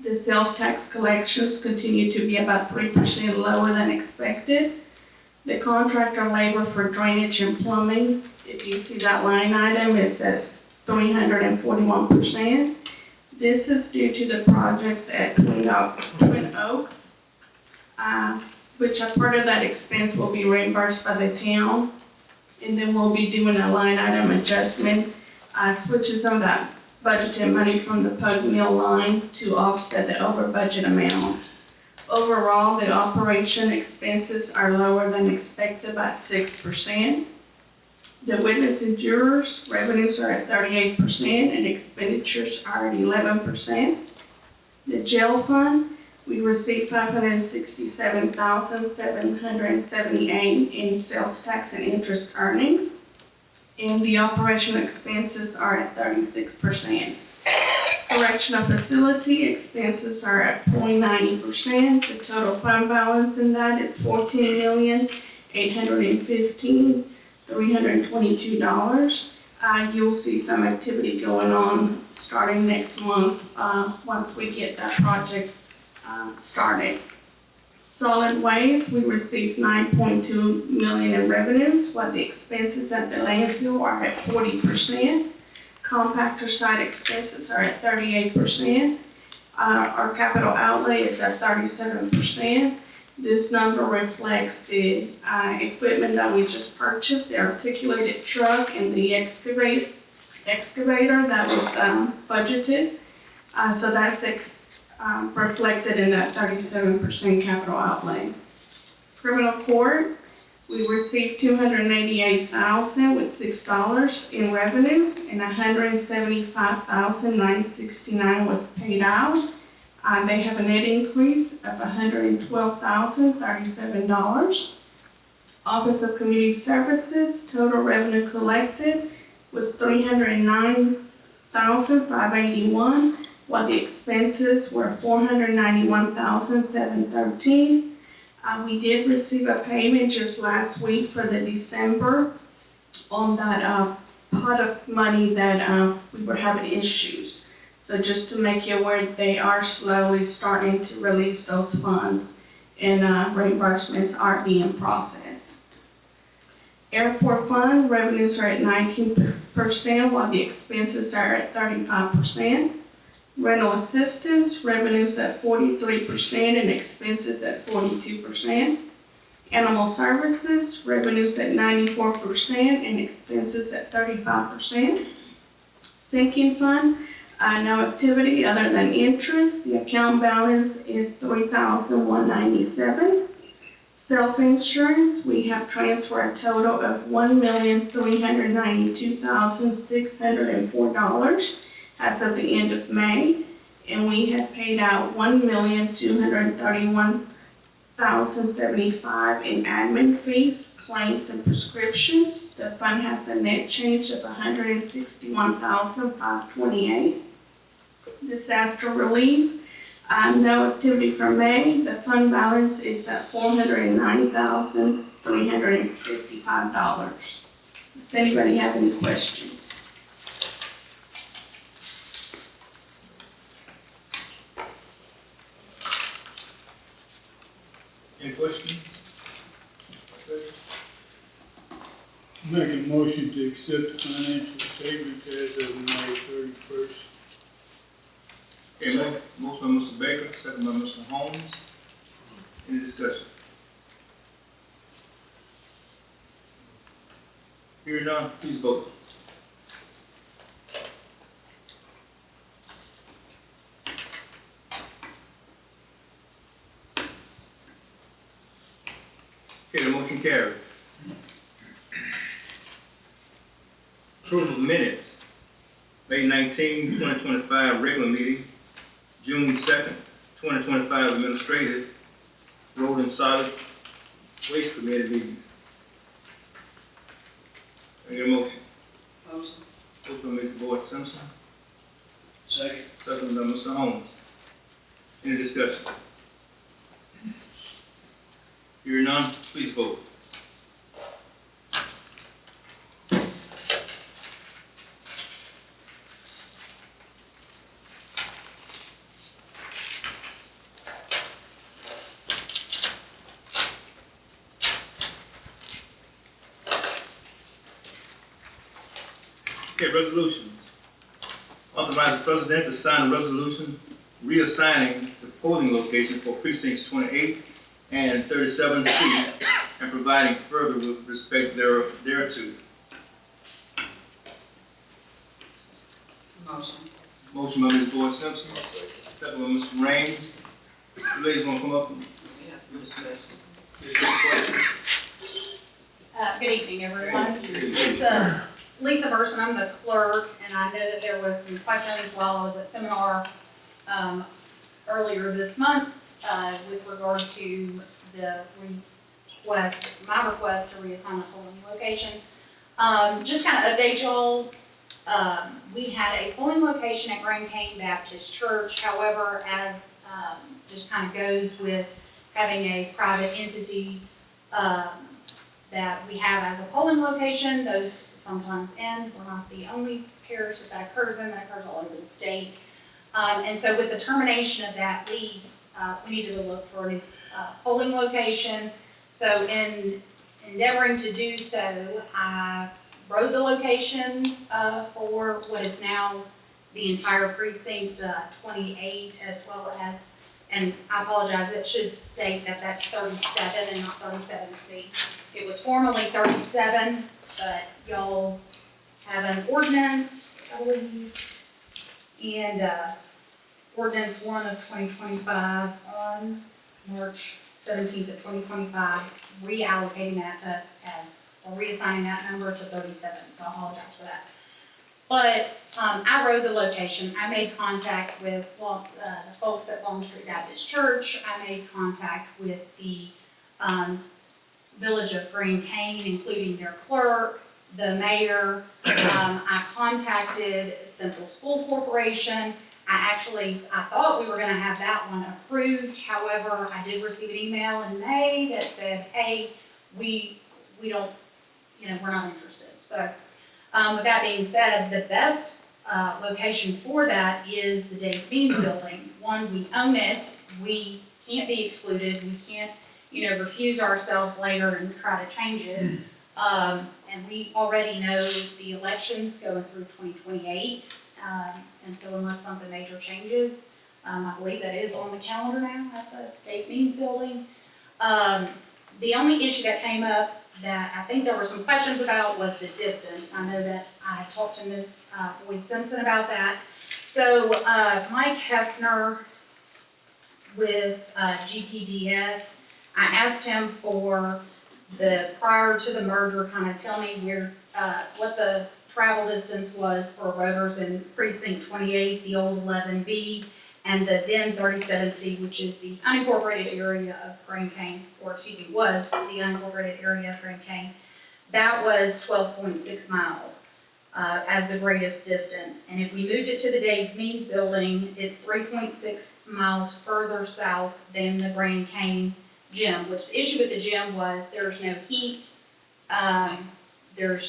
The sales tax collections continue to be about 3% lower than expected. The contractor labor for drainage and plumbing, if you see that line item, it's at 341%. This is due to the projects at Twin Oak, which a part of that expense will be reimbursed by the town. And then we'll be doing a line item adjustment, switching some of that budgeted money from the Pug Mill line to offset the over budget amount. Overall, the operation expenses are lower than expected by 6%. The witness and jurors revenues are at 38% and expenditures are at 11%. The jail fund, we received $567,778 in sales tax and interest earnings, and the operational expenses are at 36%. Correctional facility expenses are at 0.90%. The total fund balance in that is $14,815,322. You'll see some activity going on starting next month once we get that project started. Solid waste, we received $9.2 million in revenues, while the expenses at the landfill are at 40%. Compactor site expenses are at 38%. Our capital outlay is at 37%. This number reflects the equipment that we just purchased, the articulated truck and the excavator that was budgeted. So that's reflected in that 37% capital outlay. Criminal court, we received $288,000 with $6 in revenue, and $175,969 was paid out. They have a net increase of $112,037. Office of Community Services, total revenue collected was $309,581, while the expenses were $491,713. We did receive a payment just last week for the December on that pot of money that we were having issues. So just to make you aware, they are slowly starting to release those funds, and reimbursements are being processed. Airport fund revenues are at 19%, while the expenses are at 35%. Rental assistance, revenues at 43% and expenses at 42%. Animal services, revenues at 94% and expenses at 35%. Sinking fund, no activity other than interest. The account balance is $3,197. Self-insurance, we have transferred a total of $1,392,604 as of the end of May, and we have paid out $1,231,075 in admin fees, claims, and prescriptions. The fund has a net change of $161,528. Disaster relief, no activity for May. The fund balance is at $409,355. Does anybody have any questions? Any questions? Make a motion to accept the financial statements as of May 31st. Okay, motion by Mr. Baker, second by Mr. Holmes. Any discussion? Hearing none, please vote. Approval of minutes, May 19, 2025, regular meeting, June 2nd, 2025, administrative, road and solid waste committee meeting. Can I get a motion? Motion. Motion by Mr. Boyd Simpson, Second. second by Mr. Holmes. Any discussion? Hearing none, please vote. Okay, resolutions. Authorize the president to sign a resolution reassigning the polling location for precincts 28 and 37C and providing further with respect thereto. Motion. Motion by Ms. Boyd Simpson, second by Mr. Raines. You ladies wanna come up and discuss questions? Good evening, everyone. It's, Lisa Burson, I'm the clerk, and I know that there was some questions while I was at seminar, earlier this month, with regard to the request, my request to reassign the polling location. Just kind of update y'all, we had a polling location at Grand Cane Baptist Church. However, as, just kind of goes with having a private entity, that we have as a polling location, those sometimes end. We're not the only parish that occurs in, that occurs all over the state. And so with the termination of that lease, we needed to look for a new polling location. So in endeavoring to do so, I wrote the location for what is now the entire precinct 28, as well as, and I apologize, it should state that that's 37 and not 37C. It was formerly 37, but y'all have an ordinance, I believe, and ordinance 1 of 2025 on March 17th of 2025, reallocating that to, or reassigning that number to 37, so I apologize for that. But I wrote the location. I made contact with the folks at Long Street Baptist Church. I made contact with the Village of Grand Cane, including their clerk, the mayor. I contacted Central School Corporation. I thought we were going to have that one approved. However, I did receive an email in May that said, hey, we don't, we're not interested. So with that being said, the best location for that is the Dave Beans building. One, we own it. We can't be excluded. We can't, refuse ourselves later and try to change it. And we already know the election's going through 2028. And so unless something major changes, I believe that is on the calendar now at the Dave Beans building. The only issue that came up that I think there were some questions about was the distance. I know that I talked to Ms. Boyd Simpson about that. So Mike Hefner with GPDS, I asked him for prior to the merger, kind of tell me what the travel distance was for voters in precinct 28, the old 11B, and the then 37C, which is the unincorporated area of Grand Cane, was the unincorporated area of Grand Cane. That was 12.6 miles as the greatest distance. And if we moved it to the Dave Means building, it's 3.6 miles further south than the Grand Cane gym, which the issue with the gym was there's no heat, there's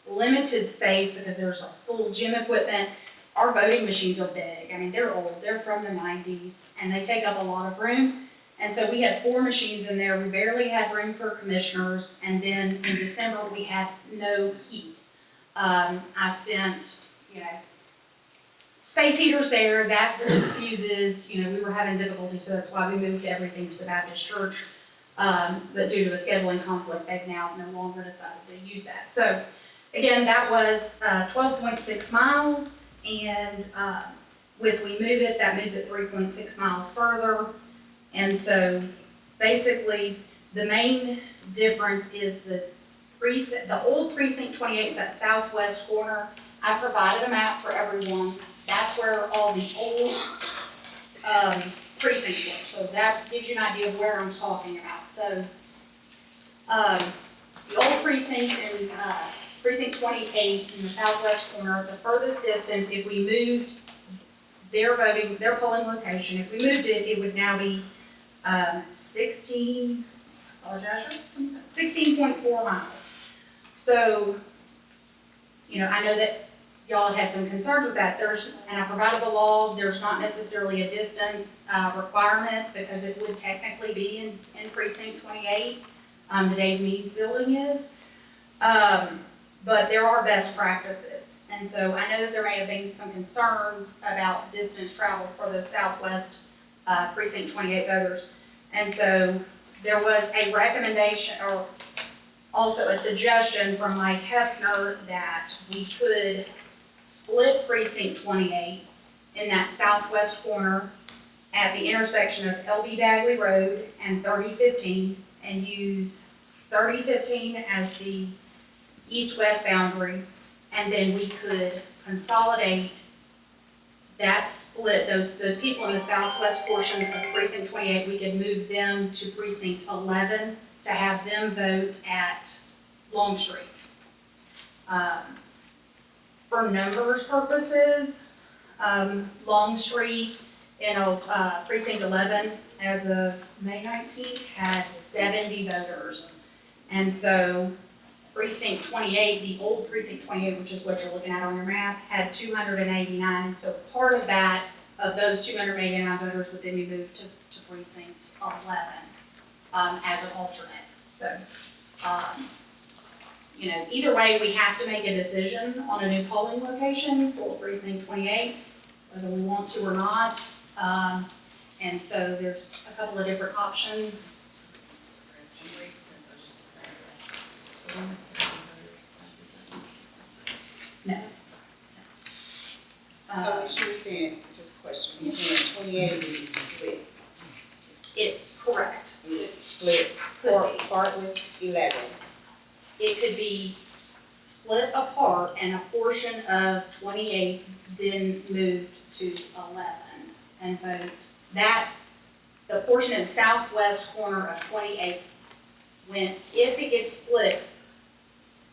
limited space because there's a full gym equipment. Our voting machines are big. I mean, they're old. They're from the 90s, and they take up a lot of room. And so we had 4 machines in there. We barely had room for commissioners. And then in December, we had no heat. I spent, space heaters there. That fuses. We were having difficulty, so that's why we moved everything to the Baptist Church. But due to a scheduling conflict, they've now no longer decided to use that. So, again, that was 12.6 miles. And if we move it, that moves it 3.6 miles further. And so basically the main difference is the the old precinct 28, that southwest corner, I provided a map for everyone. That's where all the old, precincts were. So that gives you an idea of where I'm talking about. So, the old precinct in, precinct 28 in the southwest corner, the furthest distance, if we moved their polling location, if we moved it, it would now be, 16.4 miles. So, you know, I know that y'all had some concerns with that. And I provided the law, there's not necessarily a distance, requirement, because it would technically be in precinct 28, the Dave Means building is. But there are best practices. And so I know that there may have been some concerns about distance travel for the southwest, precinct 28 voters. And so there was a recommendation, or also a suggestion from Mike Hefner that we could split precinct 28 in that southwest corner at the intersection of LB Bagley Road and 3015, and use 3015 as the east-west boundary, and then we could consolidate that split, those people in the southwest portion of precinct 28, we could move them to precinct 11 to have them vote at Long Street. For numbers purposes, Long Street, precinct 11, as of May 19th, had 70 voters. And so precinct 28, the old precinct 28, which is what you're looking at on your map, had 289. So part of that, of those 289 voters, would then be moved to precinct 11 as an alternate. So, you know, either way, we have to make a decision on a new polling location for precinct 28, whether we want to or not. And so there's a couple of different options. No. So what you're saying, just a question, you're saying 28 would be split? It's correct. It's split, part with 11? It could be split apart and a portion of 28 then moved to 11. And so the portion in the southwest corner of 28 if it gets split,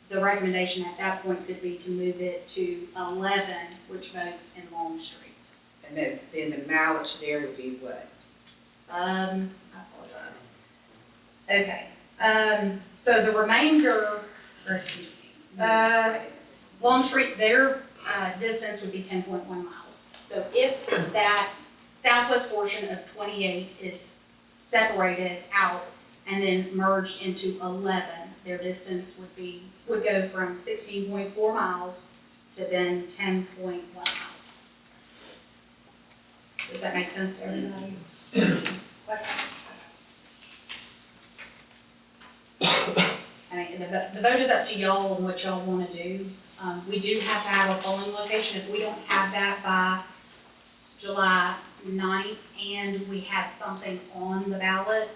the recommendation at that point could be to move it to 11, which votes in Long Street. And then the mileage there would be what? I apologize. Okay, so the remainder, Long Street, their, distance would be 10.1 miles. So if that southwest portion of 28 is separated out and then merged into 11, their distance would go from 16.4 miles to then 10.1 miles. Does that make sense to everybody? I mean, the vote is up to y'all on what y'all want to do. We do have to have a polling location. If we don't have that by July 9th and we have something on the ballot,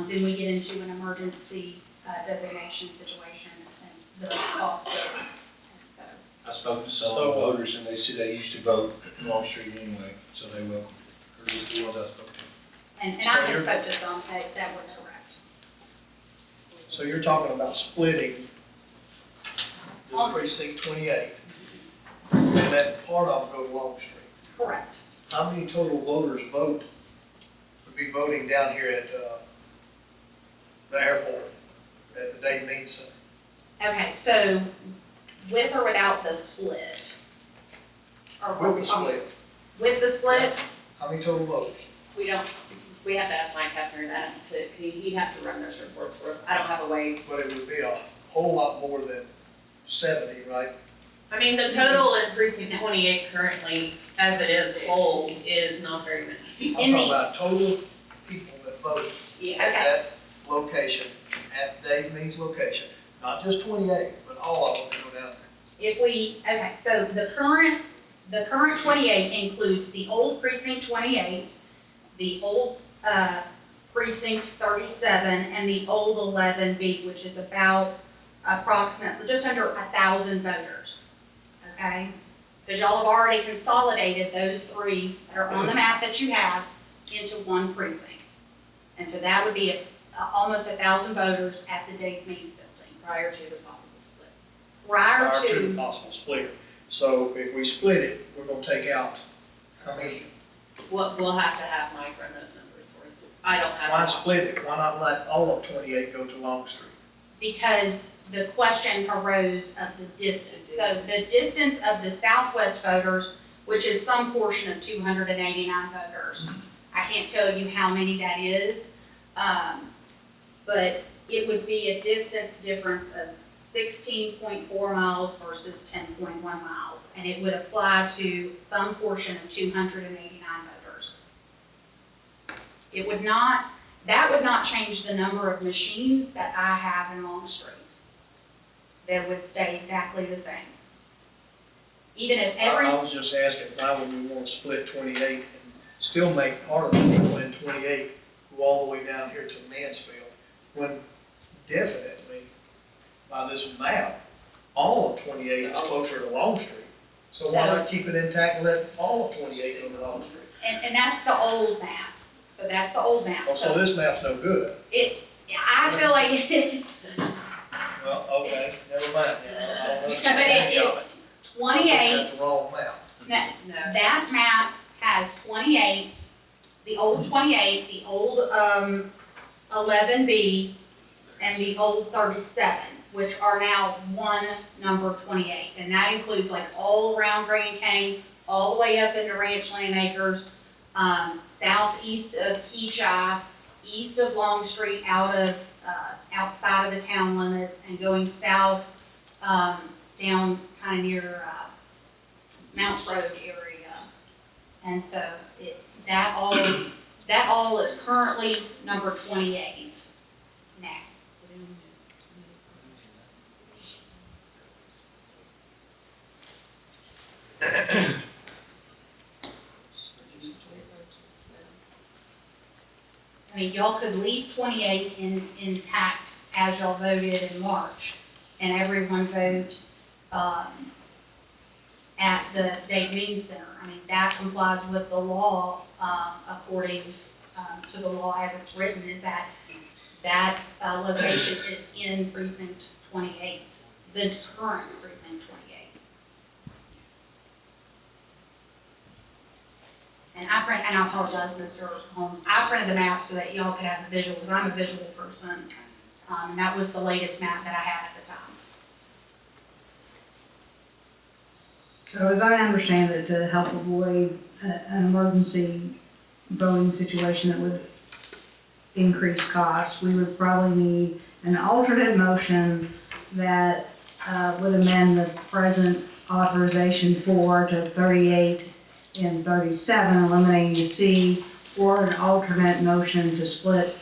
then we get into an emergency designation situation and the cost of it. So, I spoke to some voters and they said they used to vote in Long Street anyway, so they welcome, or at least the ones I spoke to. and I have spoke to some, that was correct. So you're talking about splitting the precinct 28, and that part of it go to Long Street. Correct. How many total voters would be voting down here at, the airport, at the Dave Means Center? Okay, so with or without the split? Or With the split. With the split, How many total votes? We have to ask Mike Hefner that, he'd have to run those reports for us. I don't have a way. But it would be a whole lot more than 70, right? I mean, the total in precinct 28 currently, as it is whole, is not very many. I'm talking about total people that voted Yeah. at that location, at Dave Means location, not just 28, but all of them that go down there. so the current 28 includes the old precinct 28, the old, precinct 37, and the old 11B, which is about approximately, just under 1,000 voters, okay? Because y'all have already consolidated those three that are on the map that you have into one precinct. And so that would be almost 1,000 voters at the Days Meeting building prior to the possible split. Prior Prior to to, the possible split. So if we split it, we're gonna take out how many? We'll have to have Mike run those numbers for us. I don't have. Why them. split it? Why not let all of 28 go to Longstreet? because the question arose of the distance. So the distance of the southwest voters, which is some portion of 289 voters, I can't tell you how many that is, but it would be a distance difference of 16.4 miles versus 10.1 miles, and it would apply to some portion of 289 voters. It would not, that would not change the number of machines that I have in Longstreet. They would stay exactly the same. Even if every, I was just asking, why would we want to split 28 and still make part of the people in 28 go all the way down here to Mansfield, when definitely, by this map, all of 28 is closer to Longstreet. So why not keep it intact and let all of 28 go to Longstreet? and that's the old map. So that's the old map. Oh, so this map's no good? I feel like it's, Well, okay, never mind. I don't but understand it's y'all. 28. That's the wrong map. That map has 28, the old 28, the old, 11B, and the old 37, which are now one number 28. And that includes like all around Grand Cane, all the way up into Ranch Land Acres, southeast of Keachai, east of Longstreet, outside of the town limits, and going south, down kind of near, Mount Road area. And so that all is currently number 28 now. I mean, y'all could leave 28 intact as y'all voted in March, and everyone vote, at the State Meeting Center. I mean, that complies with the law, according, to the law as it's written, is that location is in precinct 28, the current precinct 28. And I apologize, Mr. Holmes, I printed the map so that y'all could have the visual, because I'm a visual person, and that was the latest map that I had at the time. So as I understand it, to help avoid an emergency voting situation that would increase costs, we would probably need an alternate motion that would amend the present authorization 4 to 38 and 37, eliminating the C, or an alternate motion to split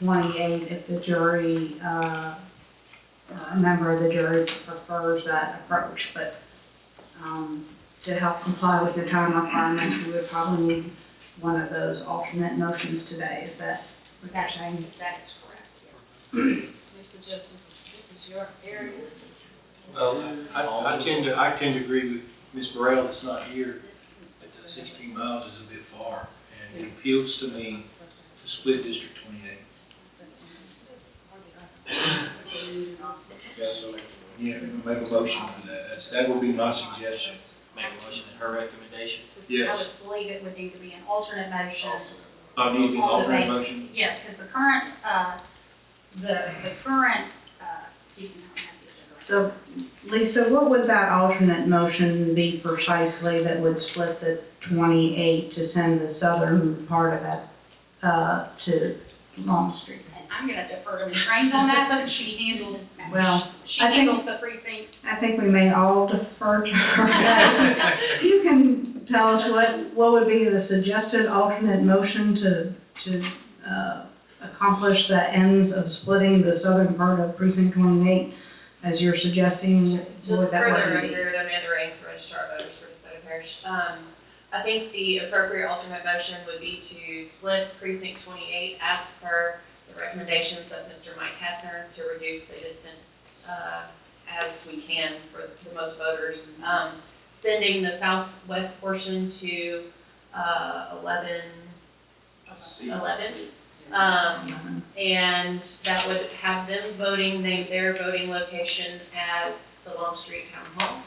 28 if the jury, a member of the jury prefers that approach. But to help comply with your time requirements, we would probably need one of those alternate motions today. Is that what you're saying? That is correct, yes. Mr. Justice, this is your area. Well, I tend to agree with Ms. Burrell that's not here, that the 16 miles is a bit far, and it appeals to me to split District 28. Yeah, make a motion for that. That would be my suggestion. Make a motion at her recommendation. Yes. I would believe it would need to be an alternate motion. Need an alternate motion? Yes, because the current, excuse me, I don't have the agenda. So, Lisa, what would that alternate motion be precisely that would split the 28 to send the southern part of it to Longstreet? And I'm gonna defer to Ms. Raines on that, but she handles, Well, she handles the precinct. I think we may all defer to her. You can tell us what would be the suggested alternate motion to accomplish the ends of splitting the southern part of precinct 28, as you're suggesting. What would that For the wording be? record, Amanda Raines, Registrar of Voters for Desoto Parish. I think the appropriate alternate motion would be to split precinct 28 as per the recommendations of Mr. Mike Hessner to reduce the distance, as we can for the most voters. Sending the southwest portion to, 11. And that would have them voting, their voting location as the Long Street Town Hall.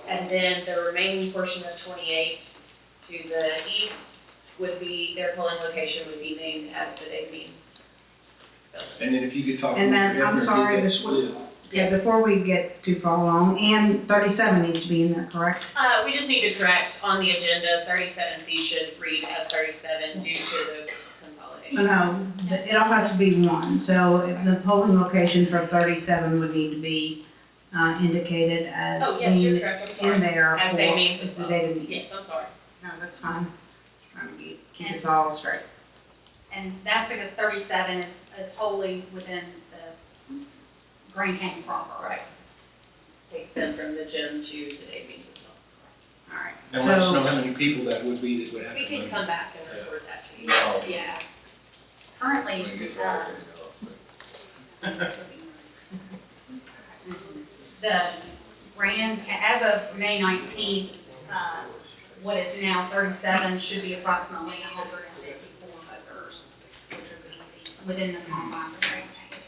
And then the remaining portion of 28 to the east would be, their polling location would be named as the Davine building. And then if you could talk. And then, I'm sorry, before we get too far along, and 37 needs to be in there, correct? We just need to correct on the agenda, 37C should read as 37 due to the consolidation. No, it all has to be one, so if the polling location for 37 would need to be, indicated as Oh, yes, you're correct, I'm sorry. in there As for they mean as the well. data meeting. Yes, I'm sorry. No, that's fine. Trying to keep us all straight. And that's because 37 is wholly within the Grand Canyon proper. Right. Takes them from the gym to the Davine as well. All right. And let us know how many people that would be that would have to. We can vote. come back and report that to you. Yeah. Currently, the grand, as of May 19th, what is now 37 should be approximately 154 voters, which would be within the confines of Grand Canyon.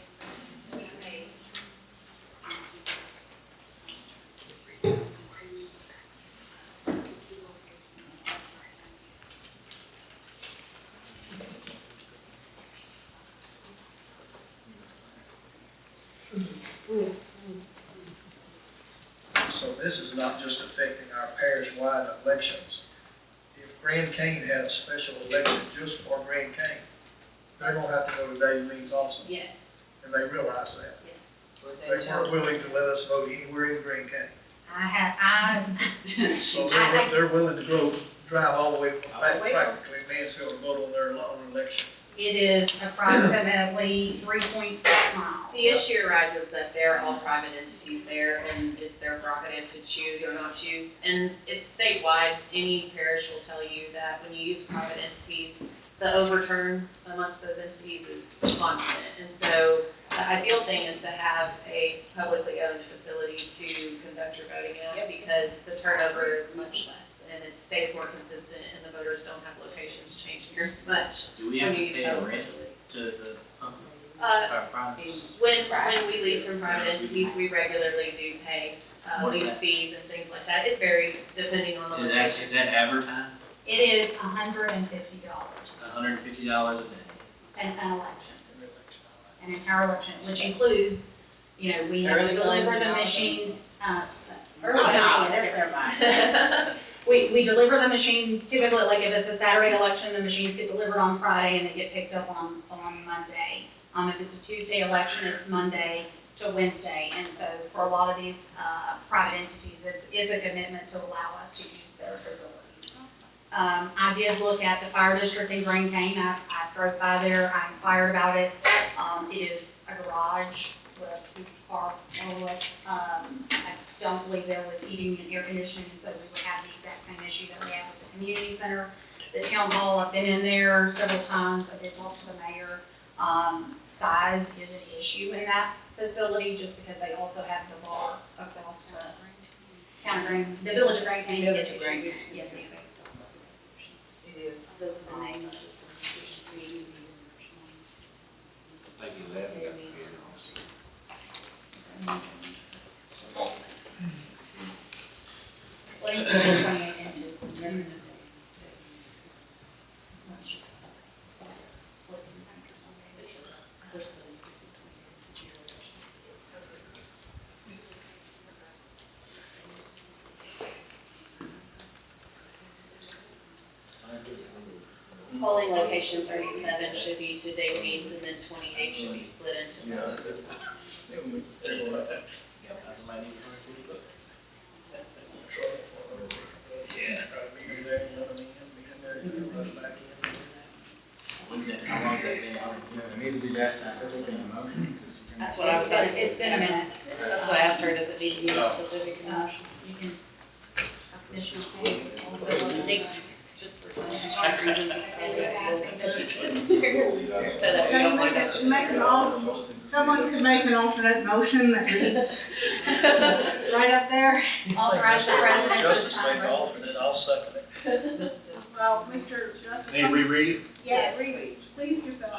So this is not just affecting our parish-wide elections. If Grand Canyon had a special election just for Grand Canyon, they're gonna have to go to Daily Means also, Yes, and they realize that. yes. They weren't willing to let us vote anywhere in Grand Canyon. So they're willing to go, drive all the way from practically Mansfield to vote on their own election. It is approximately 3.6 miles. The issue arises that they're all private entities there, and it's their prerogative to choose or not choose. And it's statewide, any parish will tell you that when you use private entities, the overturn amongst those entities is constant. And so the ideal thing is to have a publicly owned facility to conduct your voting at, because the turnover is much less, and it stays more consistent, and the voters don't have locations changing as much. Do we have to pay a rent to the, our private? When we lease from private entities, we regularly do pay, What is lease that? fees and things like that. It varies depending on the Is location. that advertised? It is $150 $150 a day? an election, an entire election, which includes, you know, we have to Early deliver voting the and machines, Early voting, they're fine. We deliver the machines, typically, like if it's a Saturday election, the machines get delivered on Friday and they get picked up on Monday. If it's a Tuesday election, it's Monday to Wednesday, and so for a lot of these, private entities, it is a commitment to allow us to use their facilities. I did look at the fire district in Grand Canyon, I drove by there, I inquired about it. It is a garage with a two-car overlook. I don't believe there was heating and air conditioning, so we would have the exact same issue that we have with the community center. The town hall, I've been in there several times, I did talk to the mayor. Size is an issue in that facility, just because they also have the bar across the the village of Grand Canyon. Village of Grand Canyon. Yes, ma'am. It is. This is the name of it. What do you think 28 inches? Polling location 37 should be to Dave Means, and then 28 should be split into those. How long has that been on? It needs to be that time, that's okay, motion. That's what I was gonna say. It's been a minute. That's what I asked her, does it need to be a specific motion? You can, Commissioner Just for some reason. So that we Can don't we make an someone could make an alternate motion that reads chair, authorize the president to Justice sign. make the alternate, I'll second it. Well, Mr. Justice. Need to reread it? Yeah, read it, please yourself.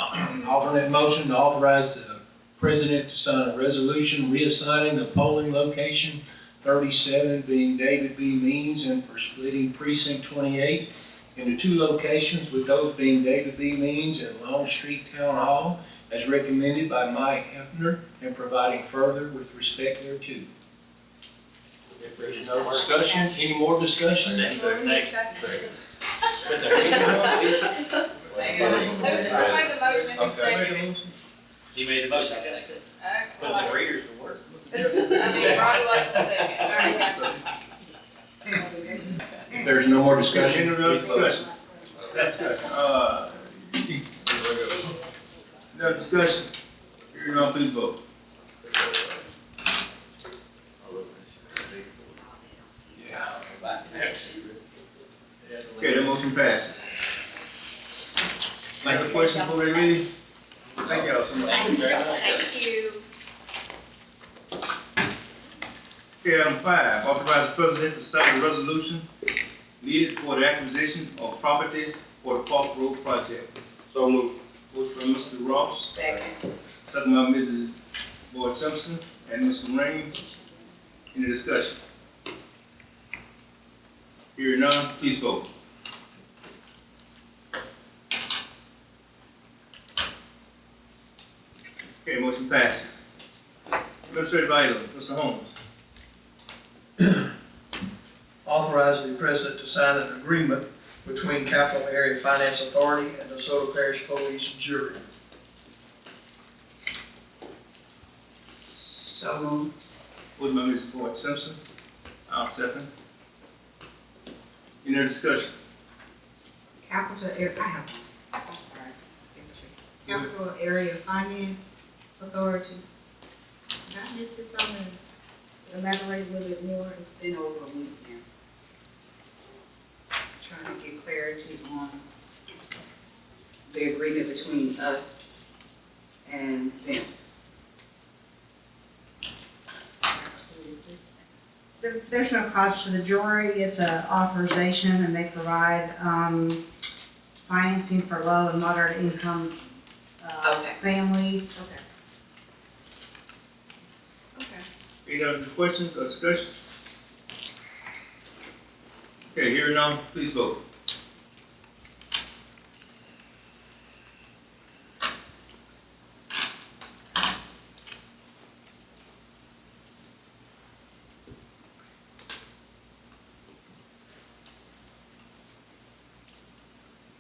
Alternate motion to authorize the president to sign a resolution reassigning the polling location 37 being David B. Means and for splitting precinct 28 into two locations, with those being David B. Means and Long Street Town Hall, as recommended by Mike Hefner, and providing further with respect thereto. If there's no discussion, any more discussion? He made the motion. Put the readers to work. If there's no more discussion, Any other please vote. discussion? No discussion. Hearing none, please vote. Okay, that motion passes. Like the question before we read? Thank y'all so much. Thank you. Okay, item 5, authorize the president to sign a resolution needed for the acquisition of property for the Park Road project. So moved. Motion by Mr. Ross, Second. second by Mrs. Boyd Simpson and Mr. Raines. Any discussion? Hearing none, please vote. Okay, motion passes. Administrative items, Mr. Holmes. Authorize the president to sign an agreement between Capital Area Finance Authority and Desoto Parish Police Jury. So moved. Motion by Mrs. Boyd Simpson. I'll second. Any other discussion? Capital Area, Capital Area Finance Authority. Did I miss this on the, elaborate a little bit more? It's been over a week now. Trying to get clarity on the agreement between us and them. There's no cost to the jury, it's a authorization, and they provide, financing for low and moderate income, Okay. families. Okay. Okay. Any other questions or discussion? Okay, hearing none, please vote.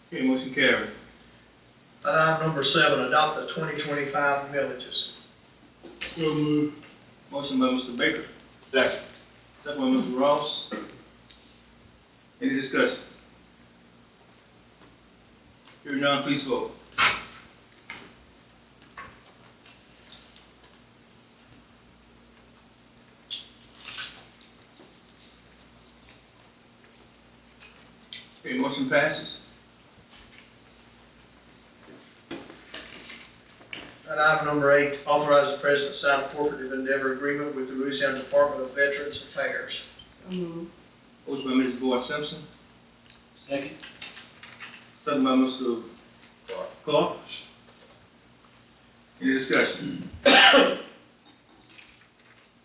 Okay, motion carried. Item number 7, adopt the 2025 millages. So moved. Motion by Mr. Baker. Second. Second by Mr. Ross. Any discussion? Hearing none, please vote. Okay, motion passes. Item number 8, authorize the president to sign a cooperative endeavor agreement with the Louisiana Department of Veterans Affairs. So moved. Motion by Mrs. Boyd Simpson. Second. Second by Mr. Clark. Any discussion?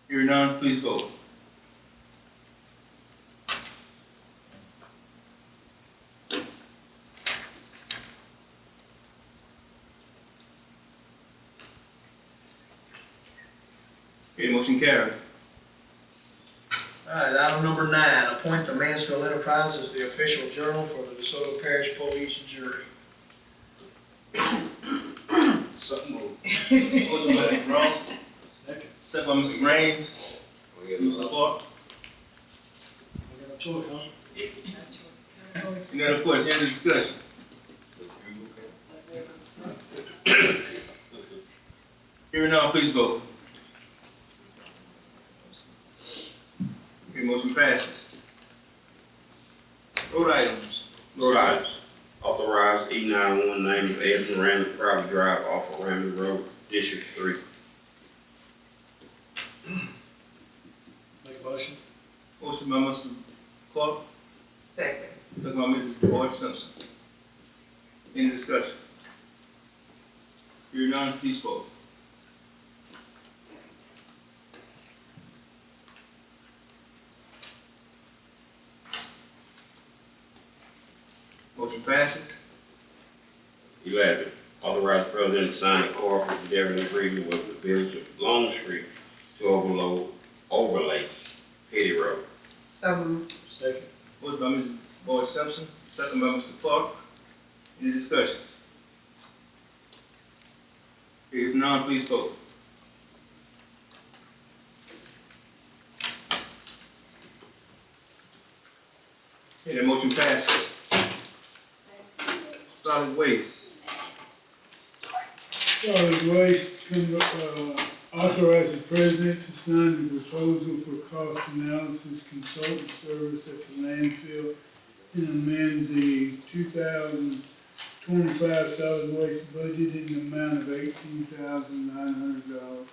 Hearing none, please vote. Okay, motion carried. All right, item number 9, appoint the Mansfield Enterprise as the official journal for the DeSoto Parish Police Jury. Something moved. Motion by Mr. Ross. Second. Second by Mr. Raines. Mr. Clark. Any other questions, any discussion? Hearing none, please vote. Okay, motion passes. Road items. Road items. Authorize E91 name of Edmund Randall Private Drive off of Ramley Road, District 3. Make a motion. Motion by Mr. Clark, Second. second by Mrs. Boyd Simpson. Any discussion? Hearing none, please vote. Motion passes. You have it. Authorize the president to sign a cooperative endeavoring agreement with the village of Longstreet to overlay Petty Road. So moved. Second. Motion by Mrs. Boyd Simpson, second by Mr. Clark. Any discussion? If none, please vote. Okay, the motion passes. Solid waste. Solid Waste, authorize the president to sign the proposal for cost analysis consultant service at the landfill and amend the 2025 solid waste budget in the amount of $18,900.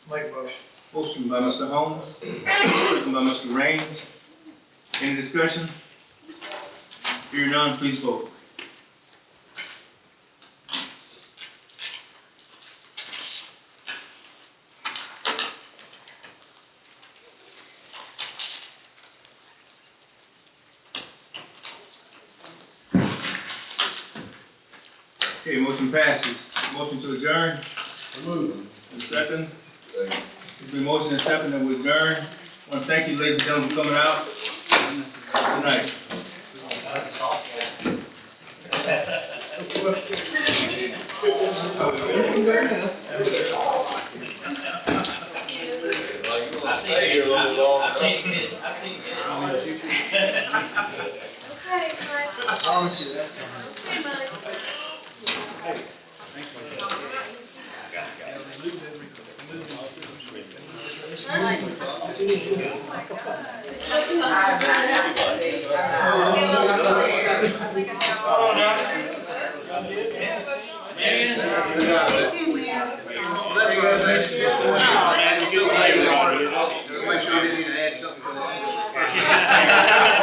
Make a motion. Motion by Mr. Holmes, second by Mr. Raines. Any discussion? Hearing none, please vote. Okay, motion passes. Motion to adjourn. And second. It's been motion and second that we adjourn. I want to thank you, ladies and gentlemen, for coming out. Good night. Make sure you didn't add something to that.